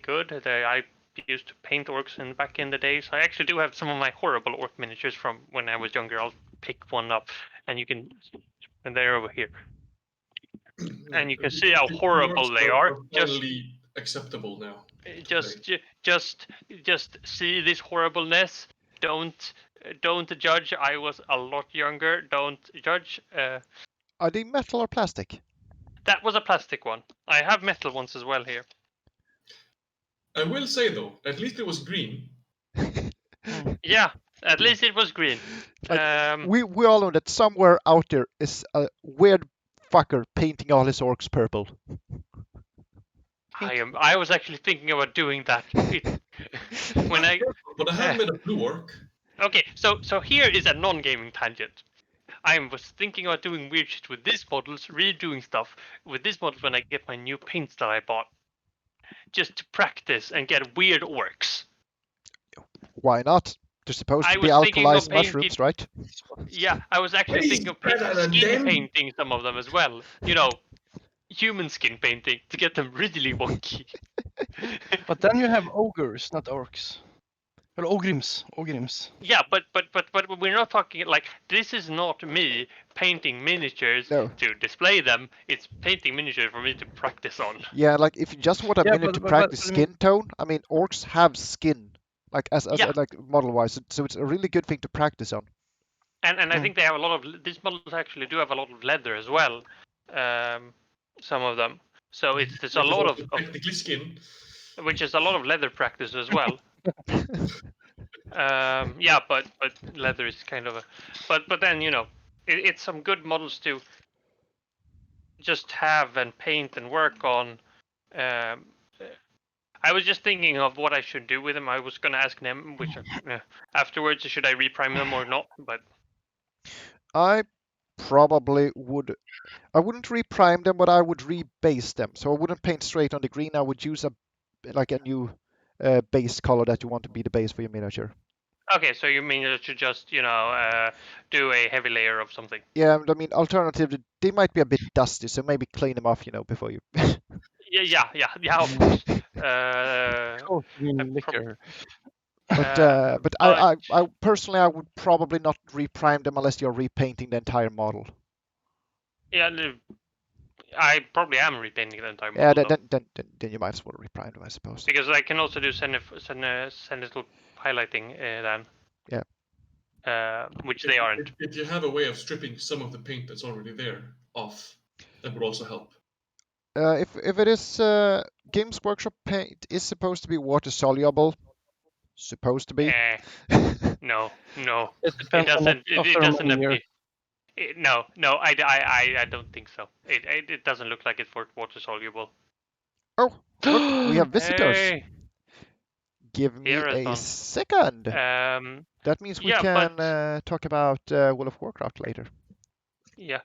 good. I used to paint orcs back in the days. I actually do have some of my horrible orc miniatures from when I was younger. I'll pick one up, and they're over here, and you can see how horrible they are. Finally acceptable now. Just see this horribleness. Don't judge. I was a lot younger. Don't judge. Are they metal or plastic? That was a plastic one. I have metal ones as well here. I will say though, at least it was green. Yeah, at least it was green. Like, we all know that somewhere out there is a weird fucker painting all his orcs purple. I was actually thinking about doing that. But I have made a blue orc. Okay, so here is a non-gaming tangent. I was thinking about doing weird shit with these models, redoing stuff with these models when I get my new paints that I bought, just to practice and get weird orcs. Why not? They're supposed to be alkalized mushrooms, right? Yeah, I was actually thinking of skin painting some of them as well. You know, human skin painting to get them really wonky. But then you have ogres, not orcs. Or ogrims. Yeah, but we're not talking like this is not me painting miniatures to display them. It's painting miniatures for me to practice on. Yeah, like if you just want a minute to practice skin tone, I mean, orcs have skin, like as like model wise, so it's a really good thing to practice on. And I think they have a lot of these models actually do have a lot of leather as well. Some of them, so there's a lot of technically skin, which is a lot of leather practice as well. Yeah, but leather is kind of a, but then you know, it's some good models to just have and paint and work on. I was just thinking of what I should do with them. I was going to ask them, which afterwards, should I reprime them or not? But I probably would. I wouldn't reprime them, but I would rebase them. So I wouldn't paint straight on the green. I would use a new base color that you want to be the base for your miniature. Okay, so you mean that you just, you know, do a heavy layer of something? Yeah, I mean, alternatively, they might be a bit dusty, so maybe clean them off, you know, before you. Yeah, of course. Liquor. But I personally, I would probably not reprime them unless you're repainting the entire model. Yeah, I probably am repainting the entire model. Yeah, then you might as well reprime them, I suppose. Because I can also do zenithal highlighting then. Yeah. Which they aren't. If you have a way of stripping some of the paint that's already there off, that would also help. If it is Games Workshop paint is supposed to be water soluble, supposed to be. No. It doesn't. No, I don't think so. It doesn't look like it's water soluble. Oh, look, we have visitors. Hey. Give me a second. That means we can talk about World of Warcraft later. Yeah.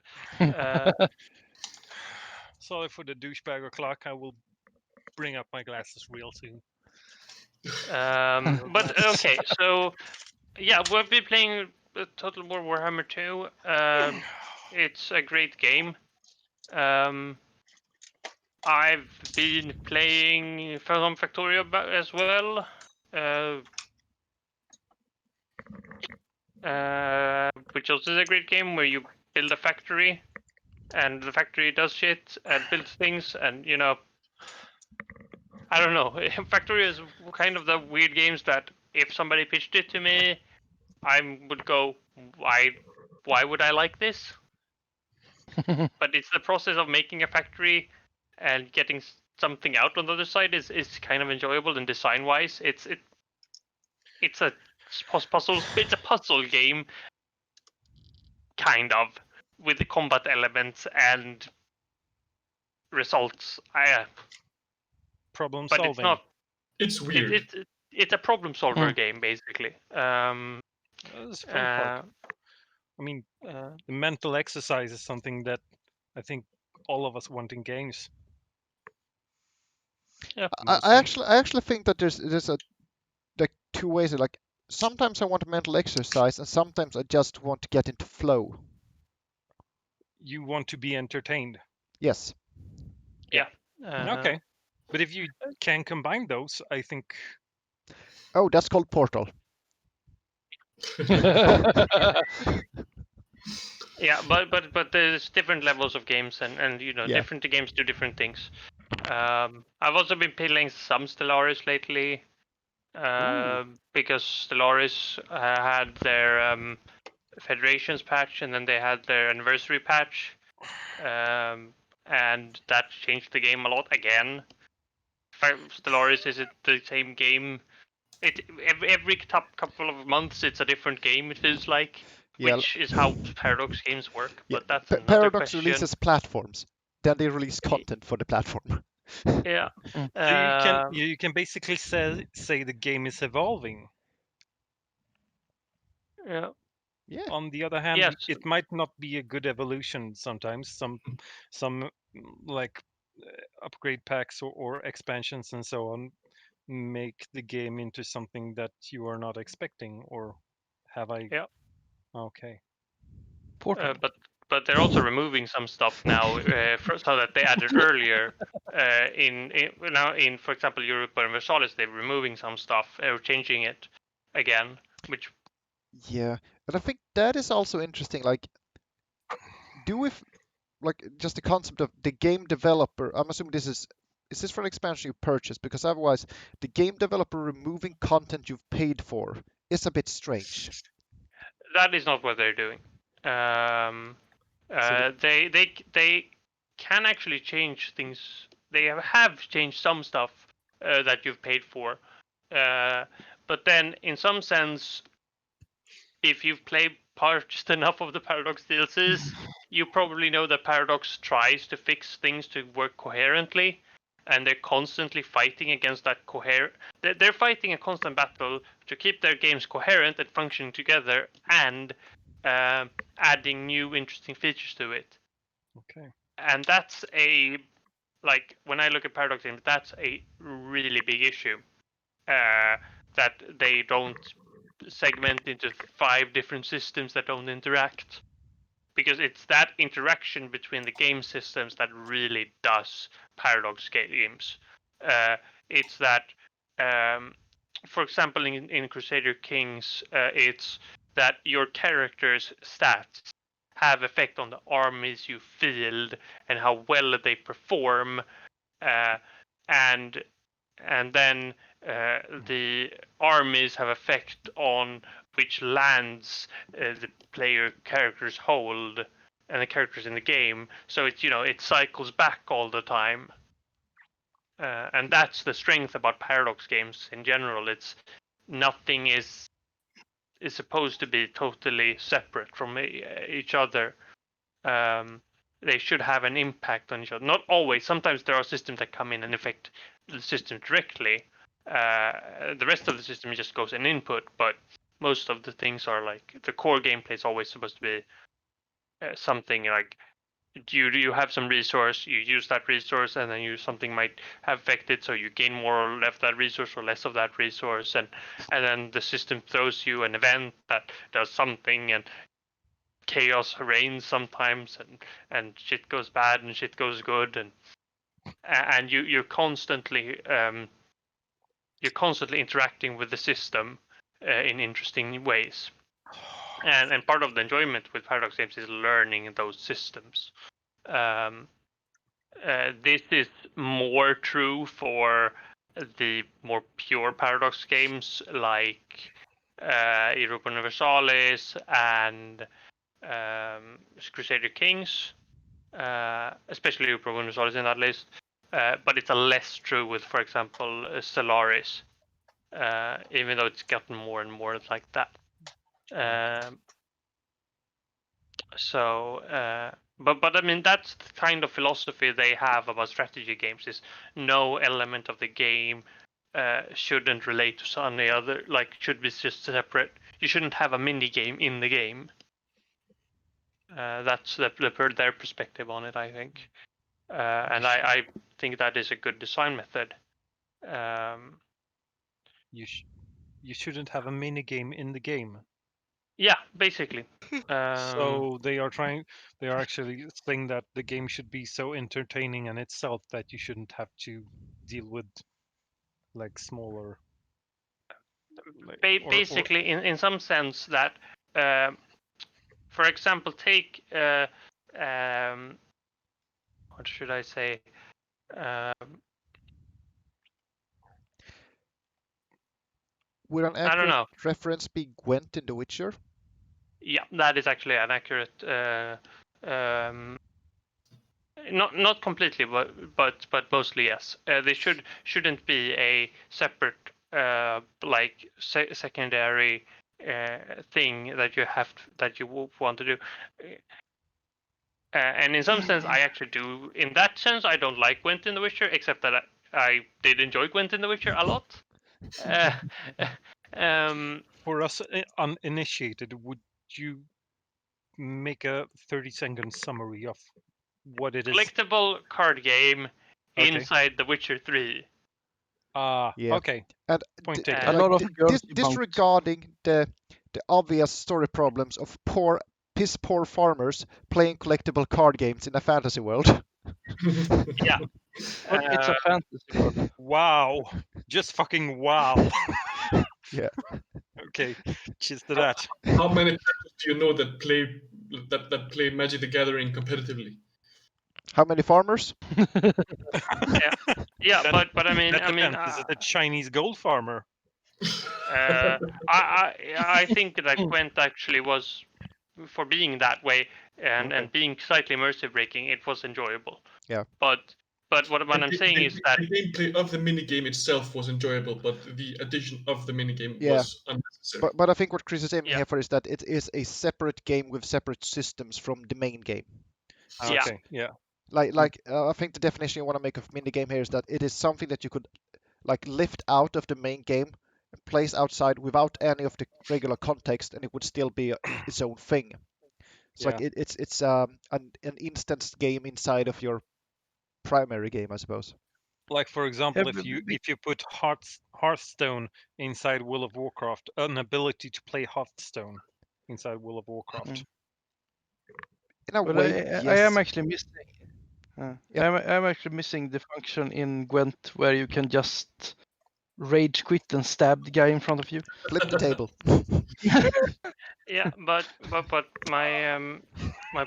Sorry for the douchebag o'clock. I will bring up my glasses real soon. But okay, so yeah, we'll be playing Total War Warhammer 2. It's a great game. I've been playing Phantom Factorio as well. Which also is a great game where you build a factory and the factory does shit and builds things, and you know, I don't know. Factorio is kind of the weird games that if somebody pitched it to me, I would go, why would I like this? but it's the process of making a factory and getting something out on the other side is kind of enjoyable. And design wise, it's a puzzle game, kind of, with the combat elements and results. Problem But solving. it's not. It's weird. It's a problem solver game, basically. That's the fun part. I mean, the mental exercise is something that I think all of us want in games. Yeah. I actually think that there's like two ways. Like sometimes I want a mental exercise, and sometimes I just want to get into flow. You want to be entertained. Yes. Yeah. Okay. But if you can combine those, I think. Oh, that's called Portal. Yeah, but there's different levels of games, and Yeah. different games do different things. I've also been playing some Stellaris lately, because Stellaris had their Federations patch, and then they had their anniversary patch, and that changed the game a lot again. Stellaris is the same game. Every couple of months it's a different game. It feels like. Yeah. Which is how Paradox games work, Yeah. but that's another Paradox question. releases platforms, then they release content for the platform. Yeah. So you can basically say the game is evolving. Yeah. Yeah. On the other hand, Yes. it might not be a good evolution sometimes. Some like upgrade packs or expansions and so on make the game into something that you are not expecting, or have I? Yeah. Okay. But they're also removing some stuff now, so that they added earlier. In for example Europa Universalis, they're removing some stuff or changing it again, which. Yeah, and I think that is also interesting. Like, like just the concept of the game developer? I'm assuming is this for an expansion you purchased? Because otherwise, the game developer removing content you've paid for is a bit strange. That is not what they're doing. They can actually change things. They have changed some stuff that you've paid for, but then in some sense, if you've purchased enough of the Paradox DLCs, you probably know that Paradox tries to fix things to work coherently, and they're constantly fighting against that They're fighting a constant battle to keep their games coherent and functioning together, and adding new interesting features to it. Okay. And that's when I look at Paradox games, that's a really big issue. That they don't segment into 5 different systems that don't interact, because it's that interaction between the game systems that really does Paradox games. It's that, for example, in Crusader Kings, it's that your character's stats have effect on the armies you field and how well they perform, and then the armies have effect on which lands the player characters hold and the characters in the game. So it cycles back all the time, and that's the strength about Paradox games in general. It's nothing is supposed to be totally separate from each other. They should have an impact on each other. Not always. Sometimes there are systems that come in and affect the system directly. The rest of the system just goes in input, but most of the things are like the core gameplay is always supposed to be something like you have some resource, you use that resource, and then something might have affected, so you gain more or less of that resource or less of that resource, and then the system throws you an event that does something, and chaos reigns sometimes, and shit goes bad and shit goes good, and you're constantly interacting with the system in interesting ways. And part of the enjoyment with Paradox games is learning those systems. This is more true for the more pure Paradox games like Europa Universalis and Crusader Kings. especially Europa Universalis in that list. But it's a less true with, for example, Stellaris, even though it's gotten more and more like that. But I mean, that's the kind of philosophy they have about strategy games: is no element of the game shouldn't relate to any other, like should be just separate. You shouldn't have a mini game in the game. That's their perspective on it, I think, and I think that is a good design method. You shouldn't have a mini game in the game. Yeah, basically. So they are actually saying that the game should be so entertaining in itself that you shouldn't have to deal with like smaller. Basically, in some sense, that, for example, take what should I say? Would an I don't know. accurate reference be Gwent in The Witcher? Yeah, that is actually an accurate. Not completely, but mostly yes. They shouldn't be a separate like secondary thing that you want to do. And in some sense, I actually do. In that sense, I don't like Gwent in The Witcher, except that I did enjoy Gwent in The Witcher a lot. For us uninitiated, would you make a 30-second summary of what it is? Collectible card game Okay. inside The Witcher 3. Yeah. Okay. And Point A taken. lot of girls disregarding the obvious story problems of piss poor farmers playing collectible card games in a fantasy world. Yeah. Well, it's a fantasy world. Wow. Just fucking wow. Yeah. Okay. Cheers to that. How many people do you know that play Magic the Gathering competitively? How many farmers? Yeah, but I mean, This is a Chinese gold farmer. I think that Gwent actually was, for being that way and being slightly immersive breaking, it was enjoyable. Yeah. But what I'm saying is that the gameplay of the minigame itself was enjoyable, but the addition of the minigame was unnecessary. But I think what Chris is aiming here for is that it is a separate game with separate systems from the main game. Okay. Yeah. Like I think the definition you want to make of minigame here is that it is something that you could like lift out of the main game and place outside without any of the regular context, and it would still be its own thing. It's like it's an instanced game inside of your primary game, I suppose. Like for example, if you put Hearthstone inside World of Warcraft, an ability to play Hearthstone inside World of Warcraft. In a way, yes. I am actually missing. I'm actually missing the function in Gwent where you can just rage quit and stab the guy in front of you. Flip the table. Yeah, but my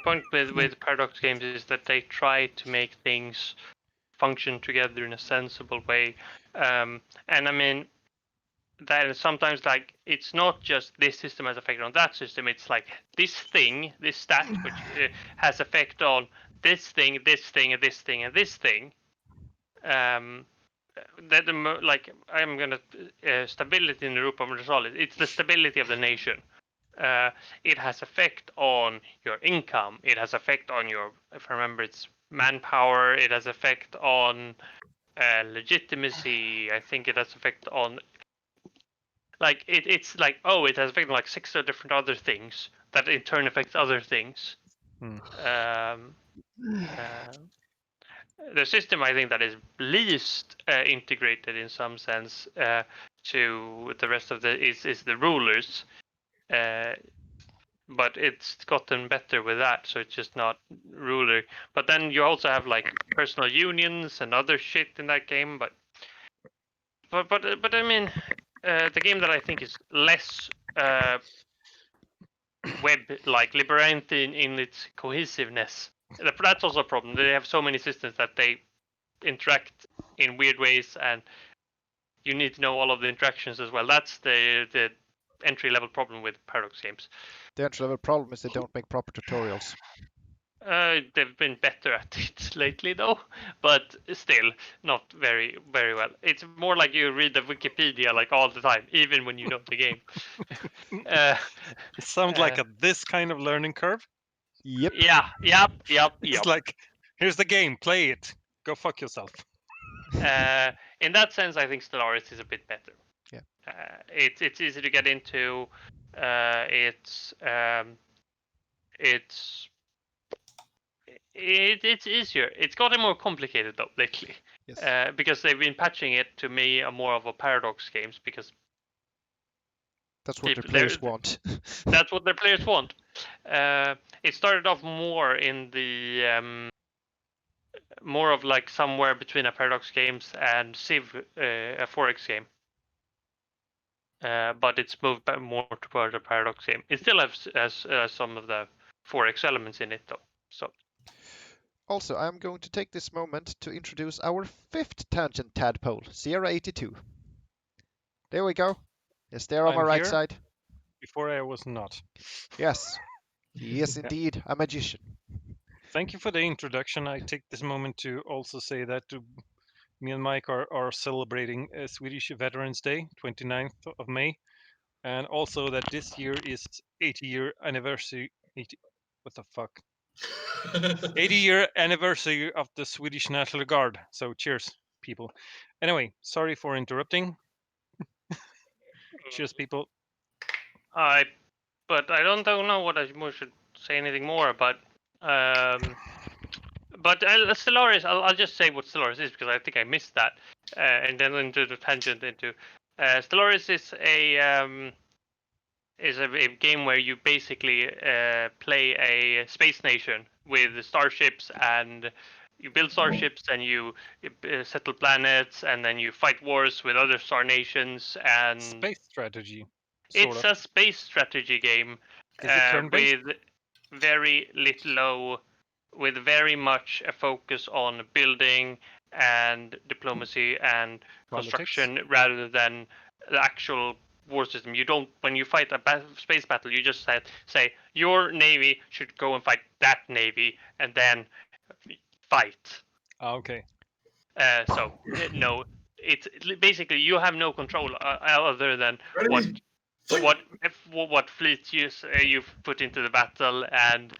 point with Paradox games is that they try to make things function together in a sensible way, and I mean that sometimes like it's not just this system has effect on that system. It's like this thing, this stat, which has effect on this thing, and this thing, and this thing. Like I'm gonna stability in Europa Universalis. It's the stability of the nation. It has effect on your income. It has effect on your, if I remember, it's manpower. It has effect on legitimacy. I think it has effect on, like it's like, oh, it has effect on like 6 different other things that in turn affects other things. The system I think that is least integrated in some sense to the rest of the is the rulers. But it's gotten better with that, so it's just not ruler. But then you also have like personal unions and other shit in that game. But I mean, the game that I think is less web like labyrinthine in its cohesiveness. That's also a problem. They have so many systems that they interact in weird ways, and you need to know all of the interactions as well. That's the entry level problem with Paradox games. The entry level problem is they don't make proper tutorials. They've been better at it lately, though, but still not very, very well. It's more like you read the Wikipedia like all the time, even when you know the game. It sounds like this kind of learning curve. Yep. Yep. It's like, here's the game, play it. Go fuck yourself. In that sense, I think Stellaris is a bit better. Yeah. It's easy to get into. It's easier. It's gotten more complicated though lately. Yes. Because they've been patching it to me more of a Paradox games because That's what the people players want. that's what their players want. It started off more in the more of like somewhere between a Paradox games and Civ, a 4X game. But it's moved back more toward a Paradox game. It still has some of the 4X elements in it though. So. Also, I'm going to take this moment to introduce our 5th tangent tadpole, Sierra82. There we go. Yes, there on my I'm right here. side. Before I was not. Yes, he is indeed a magician. Thank you for the introduction. I take this moment to also say that me and Mike are celebrating Swedish Veterans Day, 29th of May, and also that this year is 80-year anniversary. 80, what the fuck? 80-year anniversary of the Swedish National Guard. So cheers, people. Anyway, sorry for interrupting. Cheers, people. But I don't know what I should say anything more. But Stellaris, I'll just say what Stellaris is because I think I missed that, and then into the tangent into Stellaris is a game where you basically play a space nation with starships, and you build starships and you settle planets, and then you fight wars with other star nations. And Space strategy. it's a space strategy game with very little, with very much a focus on building and diplomacy and construction rather than the actual war system. You don't, when you fight a space battle, you just say your navy should go and fight that navy and then fight. Okay. So no, it's basically you have no control other than what fleet you've put into the battle and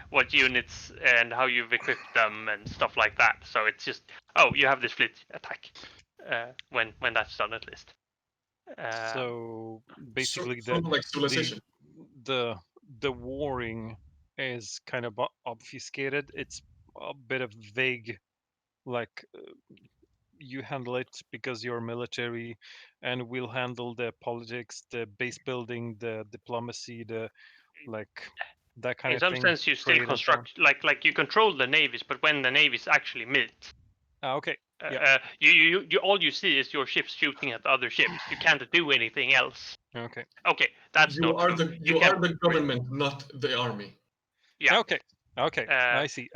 what units and how you've equipped them and stuff like that. So it's just you have this fleet, attack when that's done at least. So basically, like civilization. the warring is kind of obfuscated. It's a bit of vague, like you handle it because you're military, and we'll handle the politics, the base building, the diplomacy, the like that kind in of some thing. sense, you still construct like you control the navies, but when the navies actually meet. Okay. You all you see is your ships shooting at other ships. You can't do anything else. Okay. Okay, that's you are the government, not the army. Yeah. Okay. I see.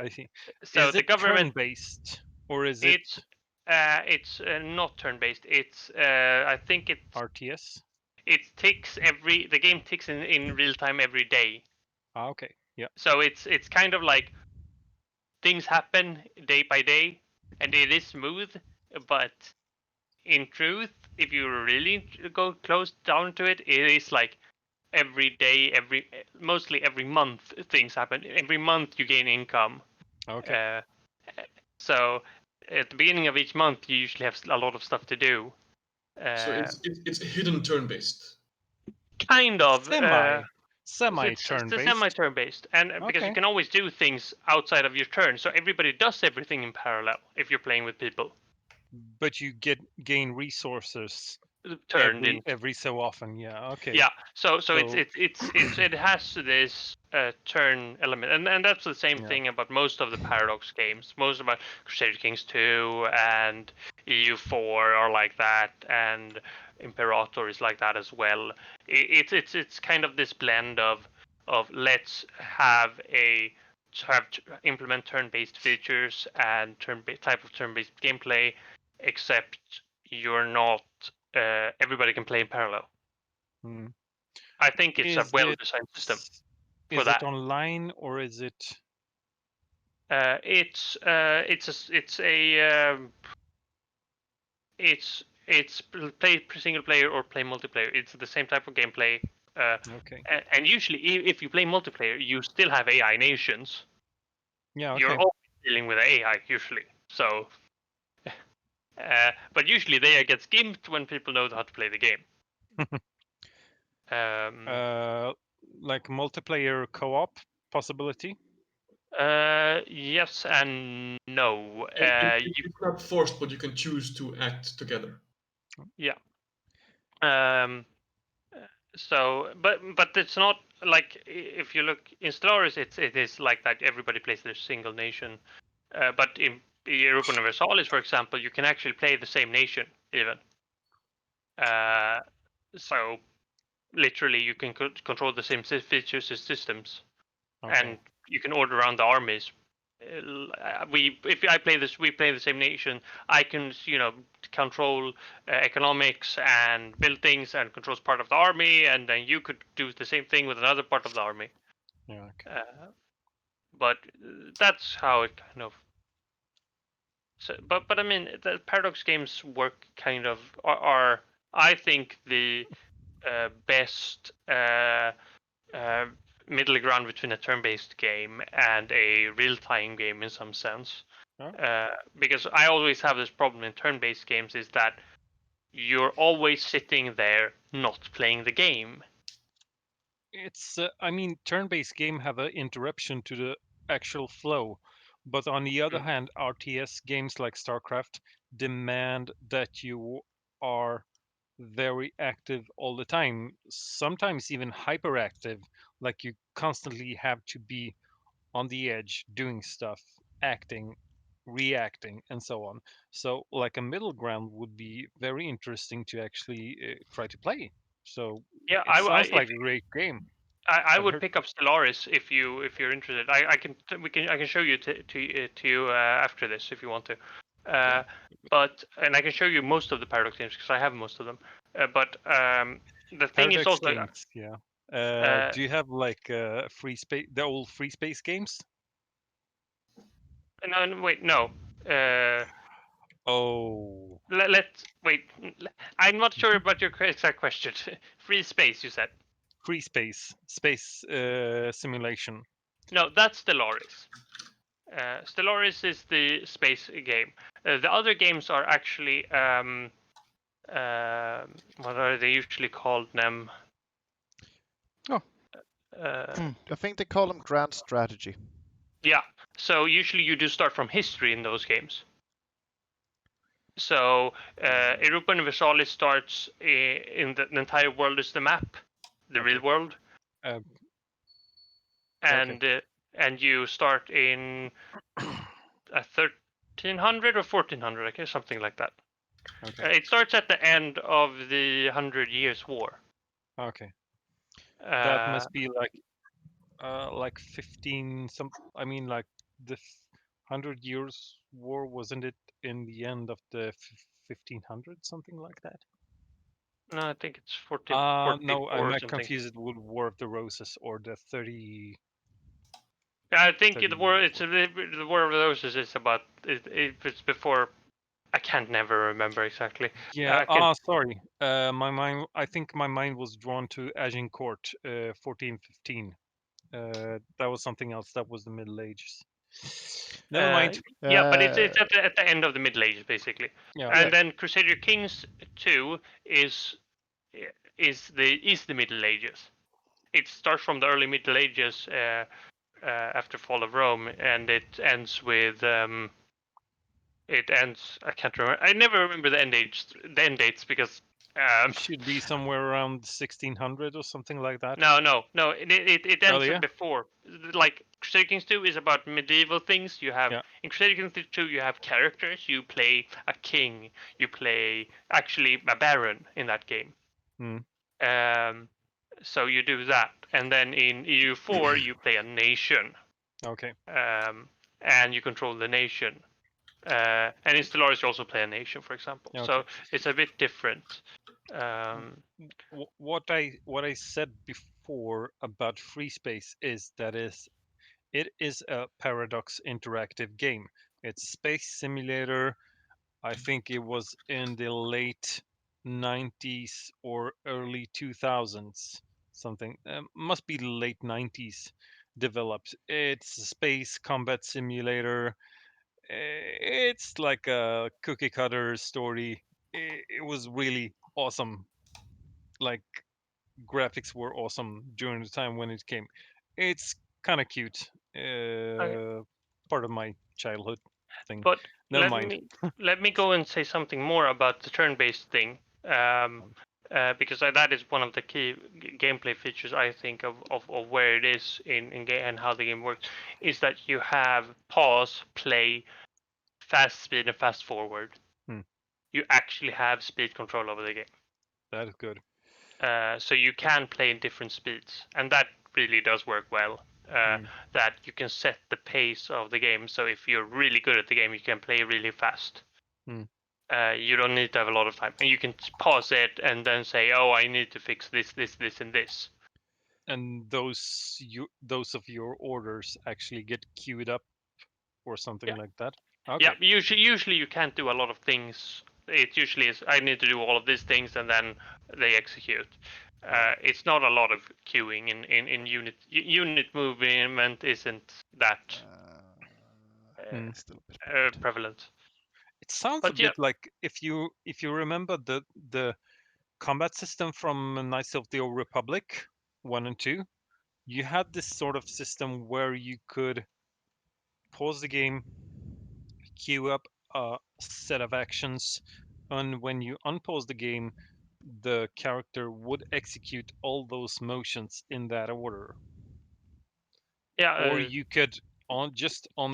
So is the it government turn-based or is it's not turn-based. It's I think it's RTS? It ticks the game ticks in real time every day. Okay. Yeah. So it's kind of like things happen day by day, and it is smooth, but in truth, if you really go close down to it, it is like every day, mostly every month things happen. Every month you gain income. Okay. So at the beginning of each month, you usually have a lot of stuff to do. So it's hidden turn-based. Kind of. Semi turn-based. Semi-turn-based, and because you can always do things outside of your turn, so everybody does everything in parallel if you're playing with people. But you gain resources turned every so often. Yeah. Okay. Yeah. So it has this turn element, and that's the same thing about most of the Paradox games. Most about Crusader Kings 2 and EU4 are like that, and Imperator is like that as well. It's kind of this blend of let's implement turn-based features and type of turn-based gameplay, except you're not everybody can play in parallel. I think it's a well-designed system for that. Is it online or is it It's play single player or play multiplayer. It's the same type of gameplay. Okay. And usually, if you play multiplayer, you still have AI nations. Yeah. Okay. You're always dealing with AI usually. So, but usually they get skimped when people know how to play the game. Like multiplayer co-op possibility. Yes and no. It's not forced, but you can choose to act together. Yeah. So, but it's not like if you look in Stellaris, it is like that. Everybody plays their single nation. But in Europa Universalis, for example, you can actually play the same nation even. So literally, you can control the same features as systems, and you can order around the armies. If I play this, we play the same nation. I can, control economics and build things and controls part of the army, and then you could do the same thing with another part of the army. Yeah. Okay. But that's how it kind of. So, but I mean, the Paradox games work kind of are I think the best middle ground between a turn-based game and a real-time game in some sense. Because I always have this problem in turn-based games is that you're always sitting there not playing the game. It's I mean, turn-based game have an interruption to the actual flow, but on the other hand, RTS games like StarCraft demand that you are very active all the time, sometimes even hyperactive, like you constantly have to be on the edge doing stuff, acting, reacting, and so on. So like a middle ground would be very interesting to actually try to play. So Yeah, it sounds like a great game. I would pick up Stellaris if you're interested. I can show you to you after this if you want to. But I can show you most of the Paradox games because I have most of them. But the thing is Paradox also games, yeah. Do you have like free space, the old free space games? no, wait, no. Oh, Let's wait. I'm not sure about your exact question. Free space, you said. free space, space simulation. No, that's Stellaris. Stellaris is the space game. The other games are actually what are they usually called, Nem? I think they call them grand strategy. Yeah. So usually you do start from history in those games. So Europa Universalis starts in the entire world is the map, the real world, and and you start in 1300 or 1400, I guess, something like that. It starts at the end of the 100 Years' War. Okay. That must be like 15 some. I mean, like the 100 Years War, wasn't it in the end of the 1500, something like that? No, I think it's 14. No, I might confuse it with War of the Roses or the 30. I think the War of the Roses is about it's before. I can't never remember exactly. Yeah. Sorry. My mind. I think my mind was drawn to Agincourt, 1415. That was something else. That was the Middle Ages. Never mind. Yeah, but it's at the end of the Middle Ages basically. Yeah. And then Crusader Kings 2 is the Middle Ages. It starts from the early Middle Ages after fall of Rome, and it ends with it ends. I can't remember. I never remember the end dates because should be somewhere around 1600 or something like that. No. It ends before. Like Crusader Kings 2 is about medieval things. You have in Crusader Kings 2 you have characters. You play a king. You play actually a baron in that game. So you do that, and then in EU4 you play a nation. Okay. And you control the nation. And in Stellaris you also play a nation, for example. Okay. So it's a bit different. What I said before about free space is It is a Paradox interactive game. It's a space simulator. I think it was in the late 90s or early 2000s, something. Must be late 90s developed. It's a space combat simulator. It's like a cookie cutter story. It was really awesome. Like graphics were awesome during the time when it came. It's kind of cute. Okay. Part of my childhood thing. But Never let mind. me let me go and say something more about the turn-based thing, because that is one of the key gameplay features I think of where it is in game and how the game works, is that you have pause, play, fast speed, and fast forward. Hmm. You actually have speed control over the game. That is good. So you can play in different speeds, and that really does work well. That you can set the pace of the game. So if you're really good at the game, you can play really fast. Mm. You don't need to have a lot of time, and you can pause it and then say, "Oh, I need to fix this, this, this, and this." And those of your orders actually get queued up or something Yeah, like that. yeah. Okay. Usually you can't do a lot of things. It usually is, I need to do all of these things, and then they execute. It's not a lot of queuing in unit movement isn't that Hmm. Still a bit behind. prevalent. It sounds a But yeah, bit like if you remember the combat system from Knights of the Old Republic 1 and 2, you had this sort of system where you could pause the game, queue up a set of actions, and when you unpause the game, the character would execute all those motions in that order. yeah, Or you could on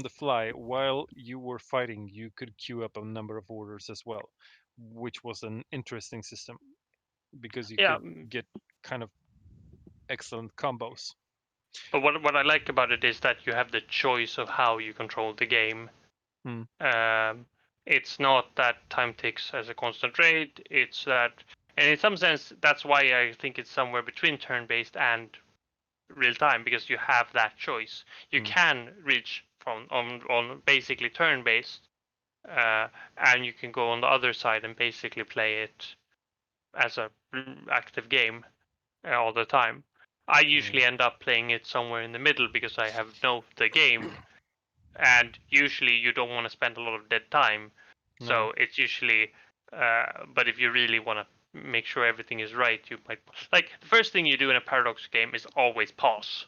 the fly while you were fighting, you could queue up a number of orders as well, which was an interesting system because you yeah. could get kind of excellent combos. But what I like about it is that you have the choice of how you control the game. Hmm. It's not that time ticks as a constant rate. It's that, and in some sense, that's why I think it's somewhere between turn-based and real time, because you have that choice. You can reach from on basically turn-based, and you can go on the other side and basically play it as a active game all the time. I usually end up playing it somewhere in the middle because I have know the game, and usually you don't want to spend a lot of dead time. No. So it's usually, but if you really want to make sure everything is right, you might like the first thing you do in a Paradox game is always pause.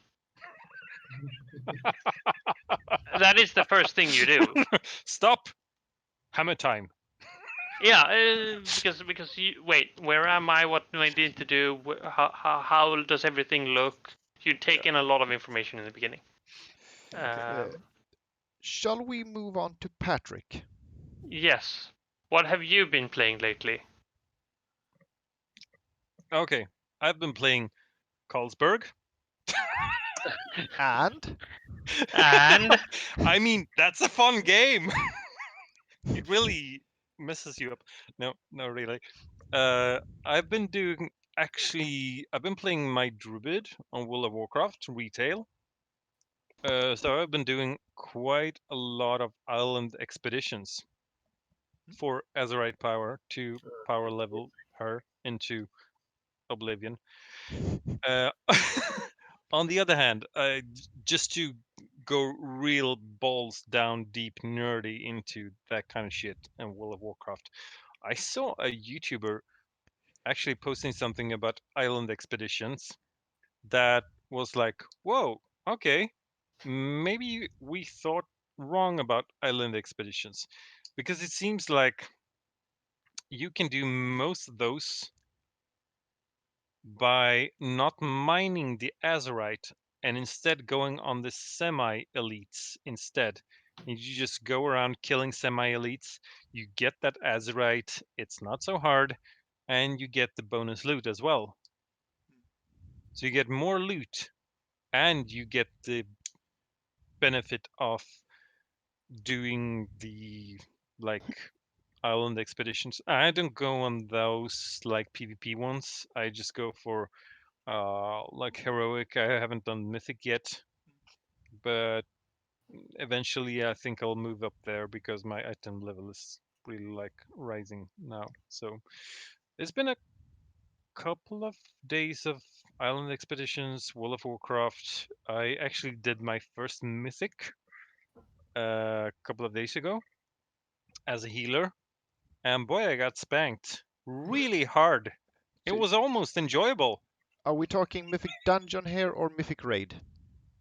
That is the first thing you do. Stop. Hammer time. Yeah, because you wait, where am I? What do I need to do? How does everything look? You take in a lot of information in the beginning. Okay, shall we move on to Patrick? Yes. What have you been playing lately? Okay, I've been playing Carlsberg. And And I mean, that's a fun game. It really messes you up. No, no, really. I've been doing I've been playing my Druid on World of Warcraft retail. So I've been doing quite a lot of island expeditions for Azerite power to power level her into Oblivion. Uh, on the other hand, just to go real balls down deep nerdy into that kind of shit in World of Warcraft, I saw a YouTuber actually posting something about island expeditions that was like, whoa, okay, maybe we thought wrong about island expeditions because it seems like you can do most of those by not mining the Azerite and instead going on the semi elites instead. And you just go around killing semi elites, you get that Azerite, it's not so hard, and you get the bonus loot as well. So you get more loot and you get the benefit of doing the like island expeditions. I don't go on those like PvP ones. I just go for like heroic. I haven't done mythic yet. but eventually I think I'll move up there because my item level is really like rising now. So it's been a couple of days of island expeditions, World of Warcraft. I actually did my first mythic a couple of days ago as a healer, and boy, I got spanked really hard. It was almost enjoyable. Are we talking Mythic Dungeon here or Mythic Raid?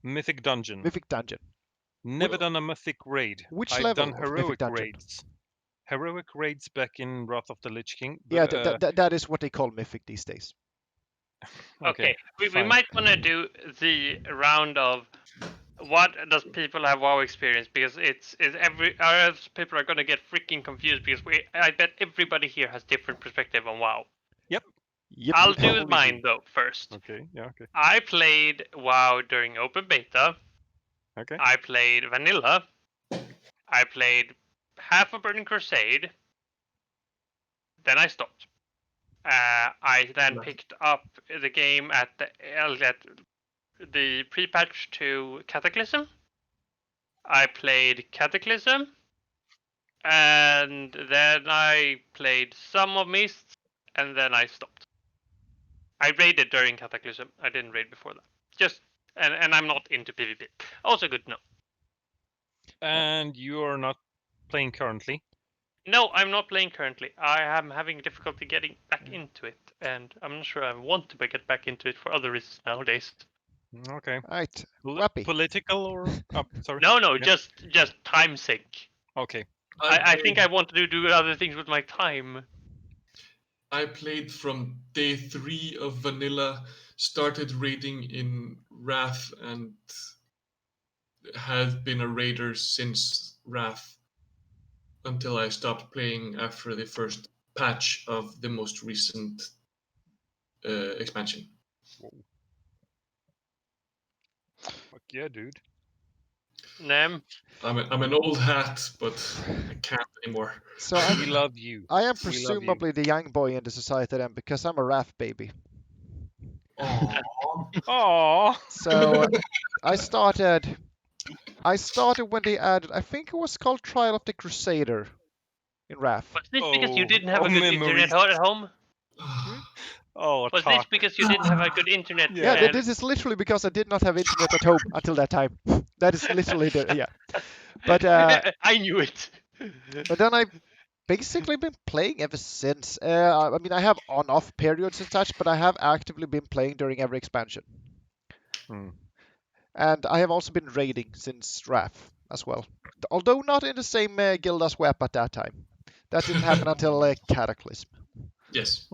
Mythic Dungeon. Mythic Dungeon. Never done a Mythic Raid. Which I've level done of Mythic heroic Dungeon? raids. Heroic raids back in Wrath of the Lich King. Yeah, But, that is what they call Mythic these days. Okay, we fine. might want to do the round of what does people have WoW experience, because it's every else people are gonna get freaking confused because I bet everybody here has different perspective on WoW. Yep. I'll we do probably mine do. though first. Okay, yeah, okay. I played WoW during open beta. Okay. I played vanilla. I played half of Burning Crusade. Then I stopped. I then picked up the game at the pre-patch to Cataclysm. I played Cataclysm, and then I played some of Mists, and then I stopped. I raided during Cataclysm. I didn't raid before that. Just and I'm not into PvP. Also good to know. And you are not playing currently? No, I'm not playing currently. I am having difficulty getting back into it, and I'm not sure I want to get back into it for other reasons nowadays. Okay. Right. Political or sorry? No, Yeah. just time sake. Okay. I think I want to do other things with my time. I played from day 3 of vanilla, started raiding in Wrath, and have been a raider since Wrath until I stopped playing after the first patch of the most recent expansion. Whoa. Fuck yeah, dude. Nem. I'm an old hat, but I can't anymore. So We love you. I am We love you. presumably the young boy in the society then, because I'm a Wrath baby. Aww. Aww. So I started when they added, I think it was called Trial of the Crusader in Wrath. Was this because you didn't have a good memories. internet at home? Oh, Was this because you didn't have a good internet? Yeah, this is literally because I did not have internet at home until that time. That is literally yeah. But I knew it. but then I've basically been playing ever since. I mean, I have on-off periods and such, but I have actively been playing during every expansion. And I have also been raiding since Wrath as well. Although not in the same guild as Web at that time. That didn't happen until Cataclysm. Yes.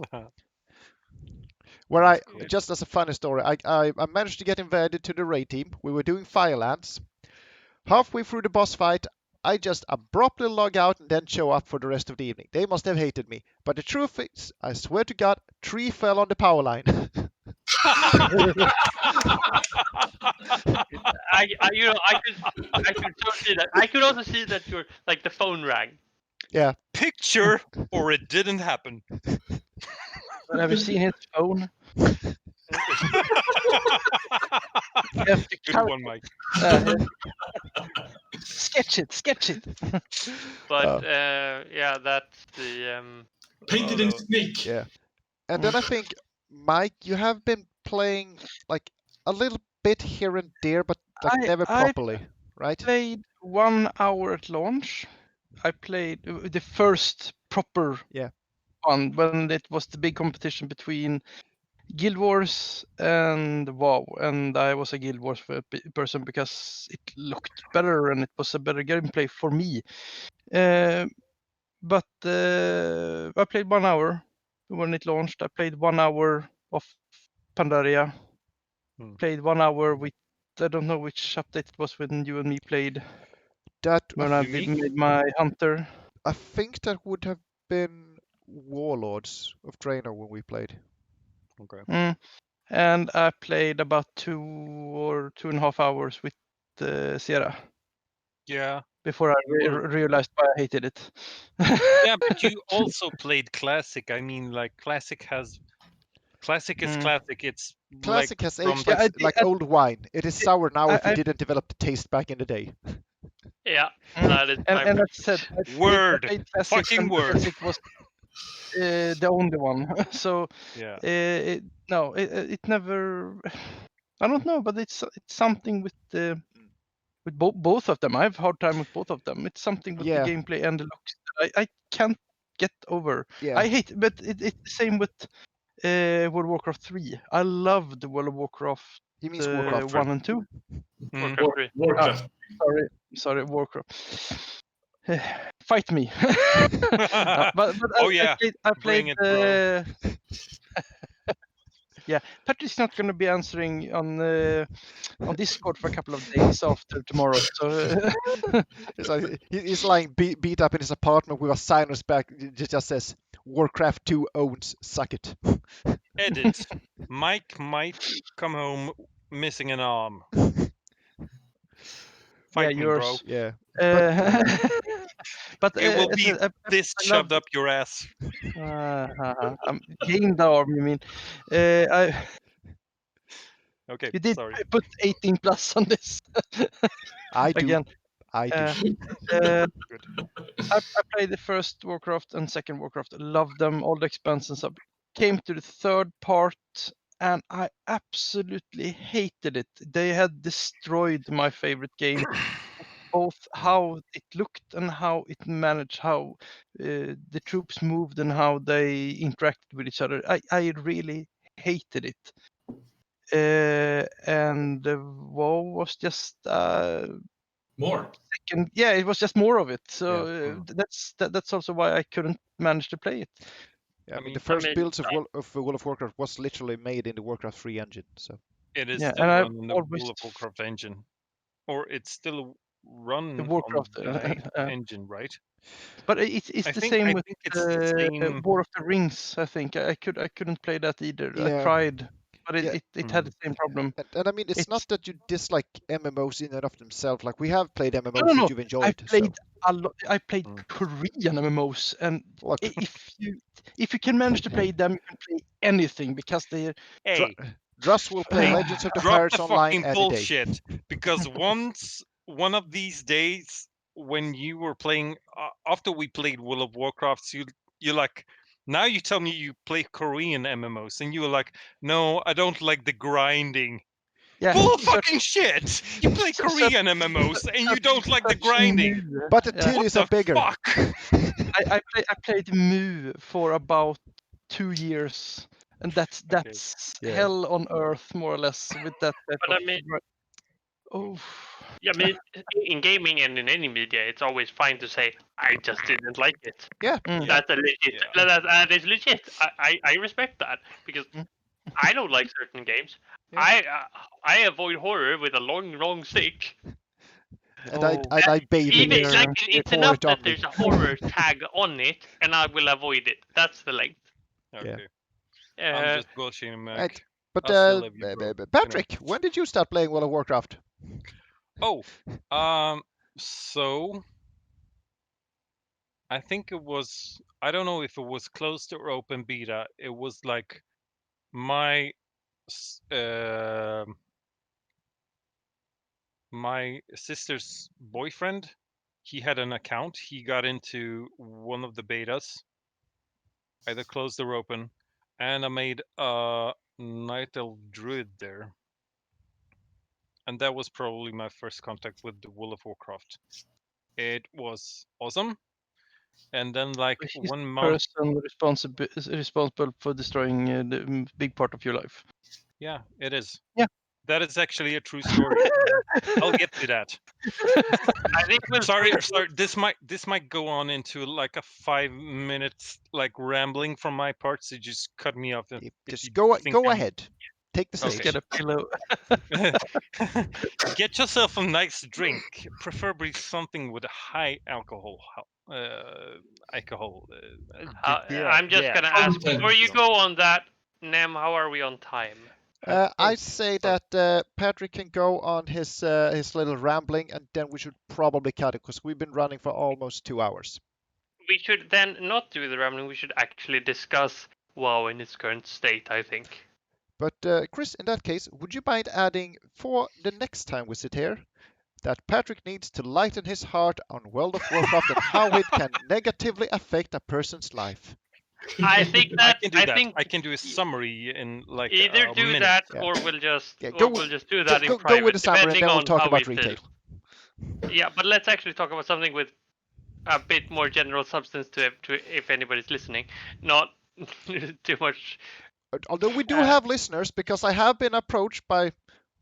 Where just as a funny story, I managed to get invited to the raid team. We were doing Firelands. Halfway through the boss fight, I just abruptly log out and then show up for the rest of the evening. They must have hated me. But the truth is, I swear to God, 3 fell on the power line. I could so see that. I could also see that your the phone rang. Yeah. Picture or it didn't happen. But have you seen his phone? Good one, Mike. Sketch it. But yeah, that's the Painted in snake. Yeah. And then I think, Mike, you have been playing like a little bit here and there, but never properly, right? I played 1 hour at launch. I played the first proper one when it was the big competition between Guild Wars and WoW, and I was a Guild Wars person because it looked better and it was a better gameplay for me. But I played 1 hour when it launched. I played 1 hour of Pandaria. Played 1 hour with, I don't know which update it was when you and me played. That when I made my hunter. I think that would have been Warlords of Draenor when we played. Okay. And I played about 2 or 2.5 hours with Sierra. Yeah. Before I realized why I hated it. Yeah, but you also played Classic. I mean, like Classic has Classic is classic. It's Classic like has from aged the like old wine. It is sour now if you I- didn't develop the taste back in the day. Yeah, that is my and as I said, I word. played Classic, Fucking and word. Classic was the only one. So Yeah. it never. I don't know, but it's something with both of them. I have a hard time with both of them. It's something with Yeah. the gameplay and the looks that I can't get over. Yeah. I hate, but it's the same with World of Warcraft 3. I loved World of Warcraft He means Warcraft 1 and 2. Warcraft 3. Warcraft. Sorry, Warcraft. Fight me. But Oh, yeah. I Bring played. it, bro. Yeah, Patrick's not going to be answering on Discord for a couple of days after tomorrow. So It's like he's lying beat up in his apartment with a sign on his back. It just says Warcraft 2 owns. Suck it. Edit. Mike might come home missing an arm. Fight me, bro. yours. Yeah. But It will as be I this I shoved love- up your ass. Gain the arm, you mean? Okay, You did sorry. put 18 plus on this. I do. Again. I do. Good. I played the first Warcraft and second Warcraft. Loved them, all the expansions. Came to the third part, and I absolutely hated it. They had destroyed my favorite game, both how it looked and how it managed, how the troops moved and how they interacted with each other. I really hated it. And WoW was just More. second. Yeah, it was just more of it. So Yeah. that's also why I couldn't manage to play it. Yeah, I mean, mean- the first I mean, builds of World of Warcraft was literally made in the Warcraft 3 engine. So It is Yeah, still and I've run in the always- World of Warcraft engine. Or it's still run The on Warcraft, the main engine, right? But it's I the think- same I with think it's the same- War of the Rings. I think I couldn't play that either. I Yeah. tried, but Yeah. it had the same problem. and I mean, it's not that you dislike MMOs in and of themselves. Like we have played MMOs No. that you've enjoyed. I played so. a lot. I played Korean MMOs, and Look, if you can manage to play them, you can play anything because they. Hey, Druss will play Legends of the drop Pirates the online fucking any bullshit. Because one of these days, when you were playing, after we played World of Warcraft, you're like, now you tell me you play Korean MMOs, and you were like, no, I don't like the grinding. Yeah, Bull fucking shit! You play Korean MMOs, and you don't like the grinding. But the Yeah. titties What are bigger. the fuck? I played Mu for about 2 years, and that's Yeah. hell on earth, more or less, with that. But I mean- oh, Yeah, I mean, in gaming and in any media, it's always fine to say, I just didn't like it. Yeah. Mm. That's a legit. Yeah. That is legit. I respect that because Mm. I don't like certain games. Yeah. I avoid horror with a long stick. And I bathe in Even it. like They it's pour enough it on that me. there's a horror tag on it, and I will avoid it. That's the length. Okay. Uh, I'm just bullshitting, Mac. Right. But I still love you, bro. Patrick, when did you start playing World of Warcraft? Oh, so I think it was, I don't know if it was closed or open beta. It was like my my sister's boyfriend, he had an account. He got into one of the betas, either closed or open, and I made a Night Elf Druid there. And that was probably my first contact with the World of Warcraft. It was awesome. And then, like, he's 1 the month. person responsible for destroying the big part of your life. Yeah, it is. Yeah. That is actually a true story. I'll get to that. I think we'll Sorry. This might go on into like a 5 minutes like rambling from my part. So just cut me off. If Just you go think I'm- ahead. Take the Okay. stage. Get a pillow. Get yourself a nice drink, preferably something with a high alcohol. I'm just gonna ask Content. before you go on that, Nem. How are we on time? I say that Patrick can go on his little rambling, and then we should probably cut it because we've been running for almost 2 hours. We should then not do the rambling. We should actually discuss WoW in its current state, I think. But Chris, in that case, would you mind adding for the next time we sit here that Patrick needs to lighten his heart on World of Warcraft and how it can negatively affect a person's life? I think I that can do that. I can do a summary in like either a do minute. that Yeah. or we'll just do Go, that in go private, with the summary, and depending then we'll on talk how about we retail. feel. Yeah, but let's actually talk about something with a bit more general substance to if anybody's listening, not too much. Although we do have listeners, because I have been approached by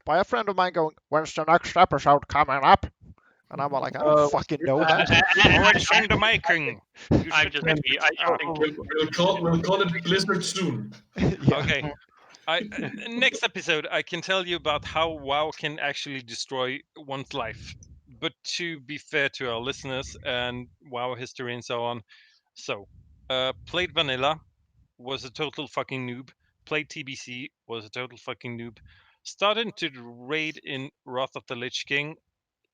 a friend of mine going, "When's the next episode coming up?" And I'm like, I don't fucking know that. What sound am I making? You I'm should just get- We'll call it Blizzard soon. Yeah. Okay. Next episode, I can tell you about how WoW can actually destroy one's life. But to be fair to our listeners and WoW history and so on, so played vanilla, was a total fucking noob. Played TBC, was a total fucking noob. Started to raid in Wrath of the Lich King.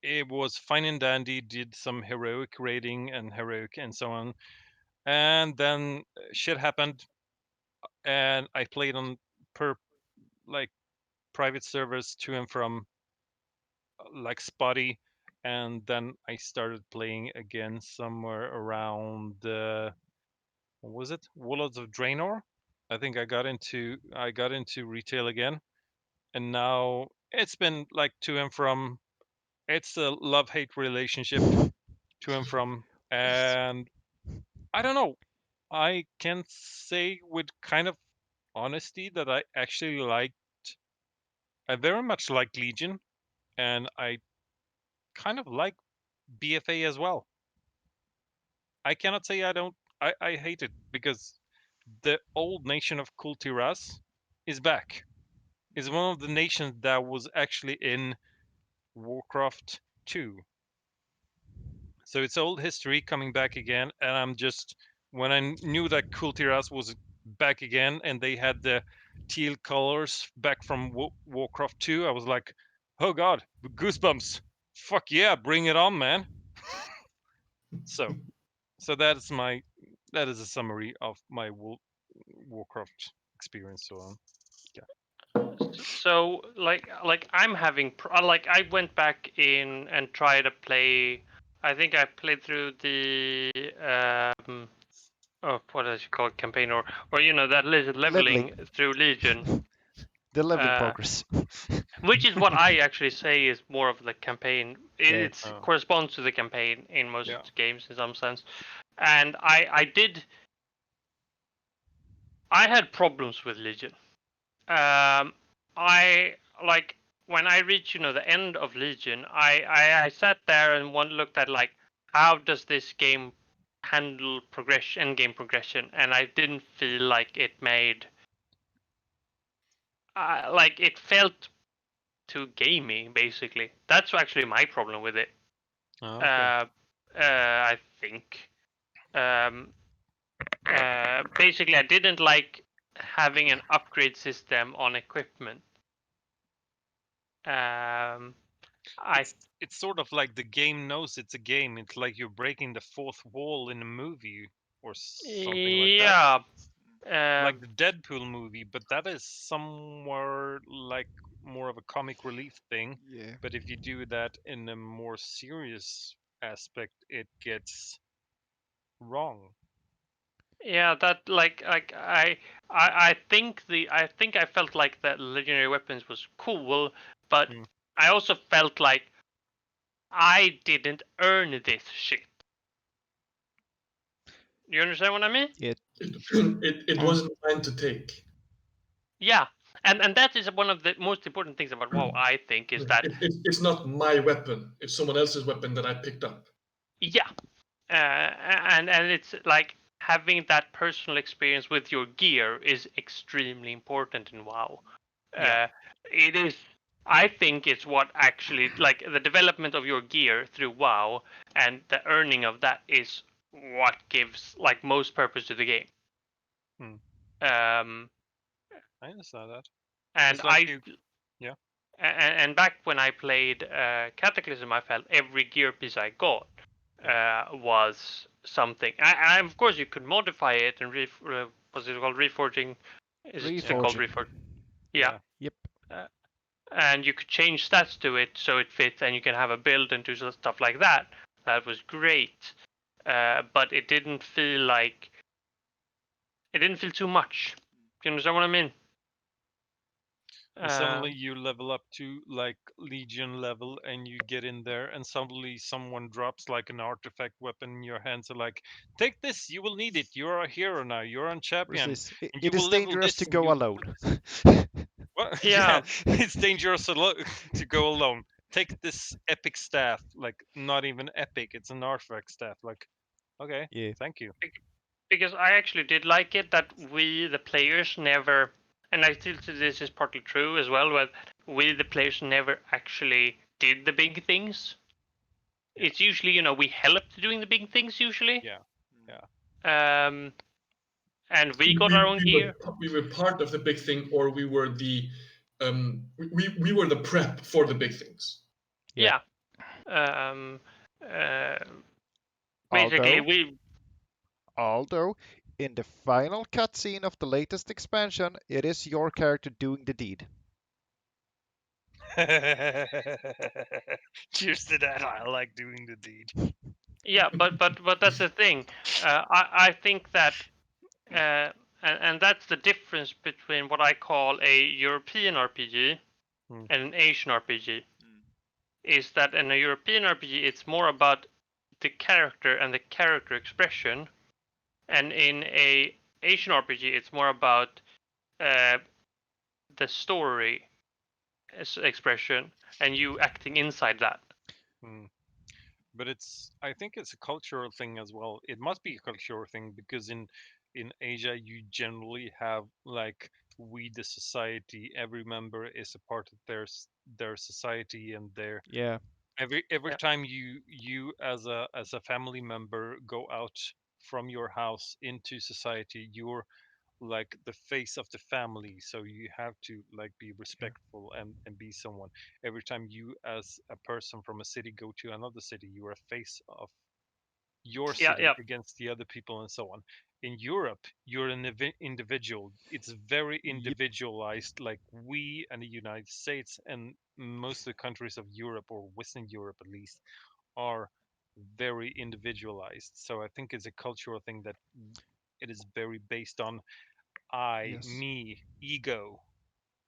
It was fine and dandy. Did some heroic raiding and heroic and so on. And then shit happened, and I played on per like private servers to and from like spotty, and then I started playing again somewhere around what was it, Warlords of Draenor. I think I got into retail again, and now it's been like to and from. It's a love-hate relationship to and from, and I don't know. I can say with kind of honesty that I very much like Legion, and I kind of like BFA as well. I cannot say I don't. I hate it because the old nation of Kultiras is back. Is one of the nations that was actually in Warcraft 2. So it's old history coming back again, and I'm just when I knew that Kultiras was back again and they had the teal colors back from Warcraft 2, I was like, oh god, goosebumps! Fuck yeah, bring it on, man! So that is a summary of my Warcraft experience. So So like I'm having like I went back in and tried to play. I think I played through the what is it called, campaign, or that leveling through Legion. The leveling progress. Which is what I actually say is more of the campaign. It corresponds to the campaign in most games in some sense. And I had problems with Legion. I like when I reached the end of Legion, I sat there and looked at like how does this game handle progression, end game progression, and I didn't feel like it made like it felt too gamey. Basically, that's actually my problem with it. I think basically I didn't like having an upgrade system on equipment. It's sort of like the game knows it's a game. It's like you're breaking the fourth wall in a movie or something like that. Like the Deadpool movie, but that is somewhere like more of a comic relief thing. Yeah. But if you do that in a more serious aspect, it gets wrong. Yeah, that like I think I felt like that legendary weapons was cool, but I also felt like I didn't earn this shit. You understand what I mean? It wasn't mine to take. Yeah, and that is one of the most important things about WoW. I think is that it's not my weapon; it's someone else's weapon that I picked up. Yeah, and it's like having that personal experience with your gear is extremely important in WoW. It is. I think it's what actually like the development of your gear through WoW and the earning of that is what gives like most purpose to the game. I understand that. And and back when I played Cataclysm, I felt every gear piece I got was something. I of course you could modify it and what's it called, reforging? Is it still called Reforging. reforging? Yeah. Yep. And you could change stats to it so it fits, and you can have a build and do stuff like that. That was great, but it didn't feel too much. Do you understand what I mean? And suddenly you level up to like Legion level and you get in there and suddenly someone drops like an artifact weapon in your hands and like, take this, you will need it. You're a hero now, you're on champion. And you It is will level dangerous this to and go you alone. what? Yeah. It's dangerous to go alone. Take this epic staff, like not even epic, it's an artifact staff. Like, okay, Yeah. thank you. Because I actually did like it that we, the players, never, and I still think this is partly true as well, but we, the players, never actually did the big things. Yeah. It's usually, we helped doing the big things usually. Yeah. Yeah. And we got our own gear. We were part of the big thing, or we were we were the prep for the big things. Yeah. Basically, Although, in the final cutscene of the latest expansion, it is your character doing the deed. Cheers to that. I like doing the deed. Yeah, but that's the thing. I think that, and that's the difference between what I call a European RPG and an Asian RPG. Is that in a European RPG, it's more about the character and the character expression, and in a Asian RPG, it's more about the story expression and you acting inside that. But I think it's a cultural thing as well. It must be a cultural thing because in Asia you generally have like we the society. Every member is a part of their society and their Yeah. every time you as a family member go out from your house into society, you're like the face of the family, so you have to like be respectful and be someone. Every time you as a person from a city go to another city, you're a face of your city against the other people and so on. In Europe you're an individual. It's very individualized, like we and the United States and most of the countries of Europe, or Western Europe at least, are very individualized. So I think it's a cultural thing that it is very based on I, Yes. me, ego.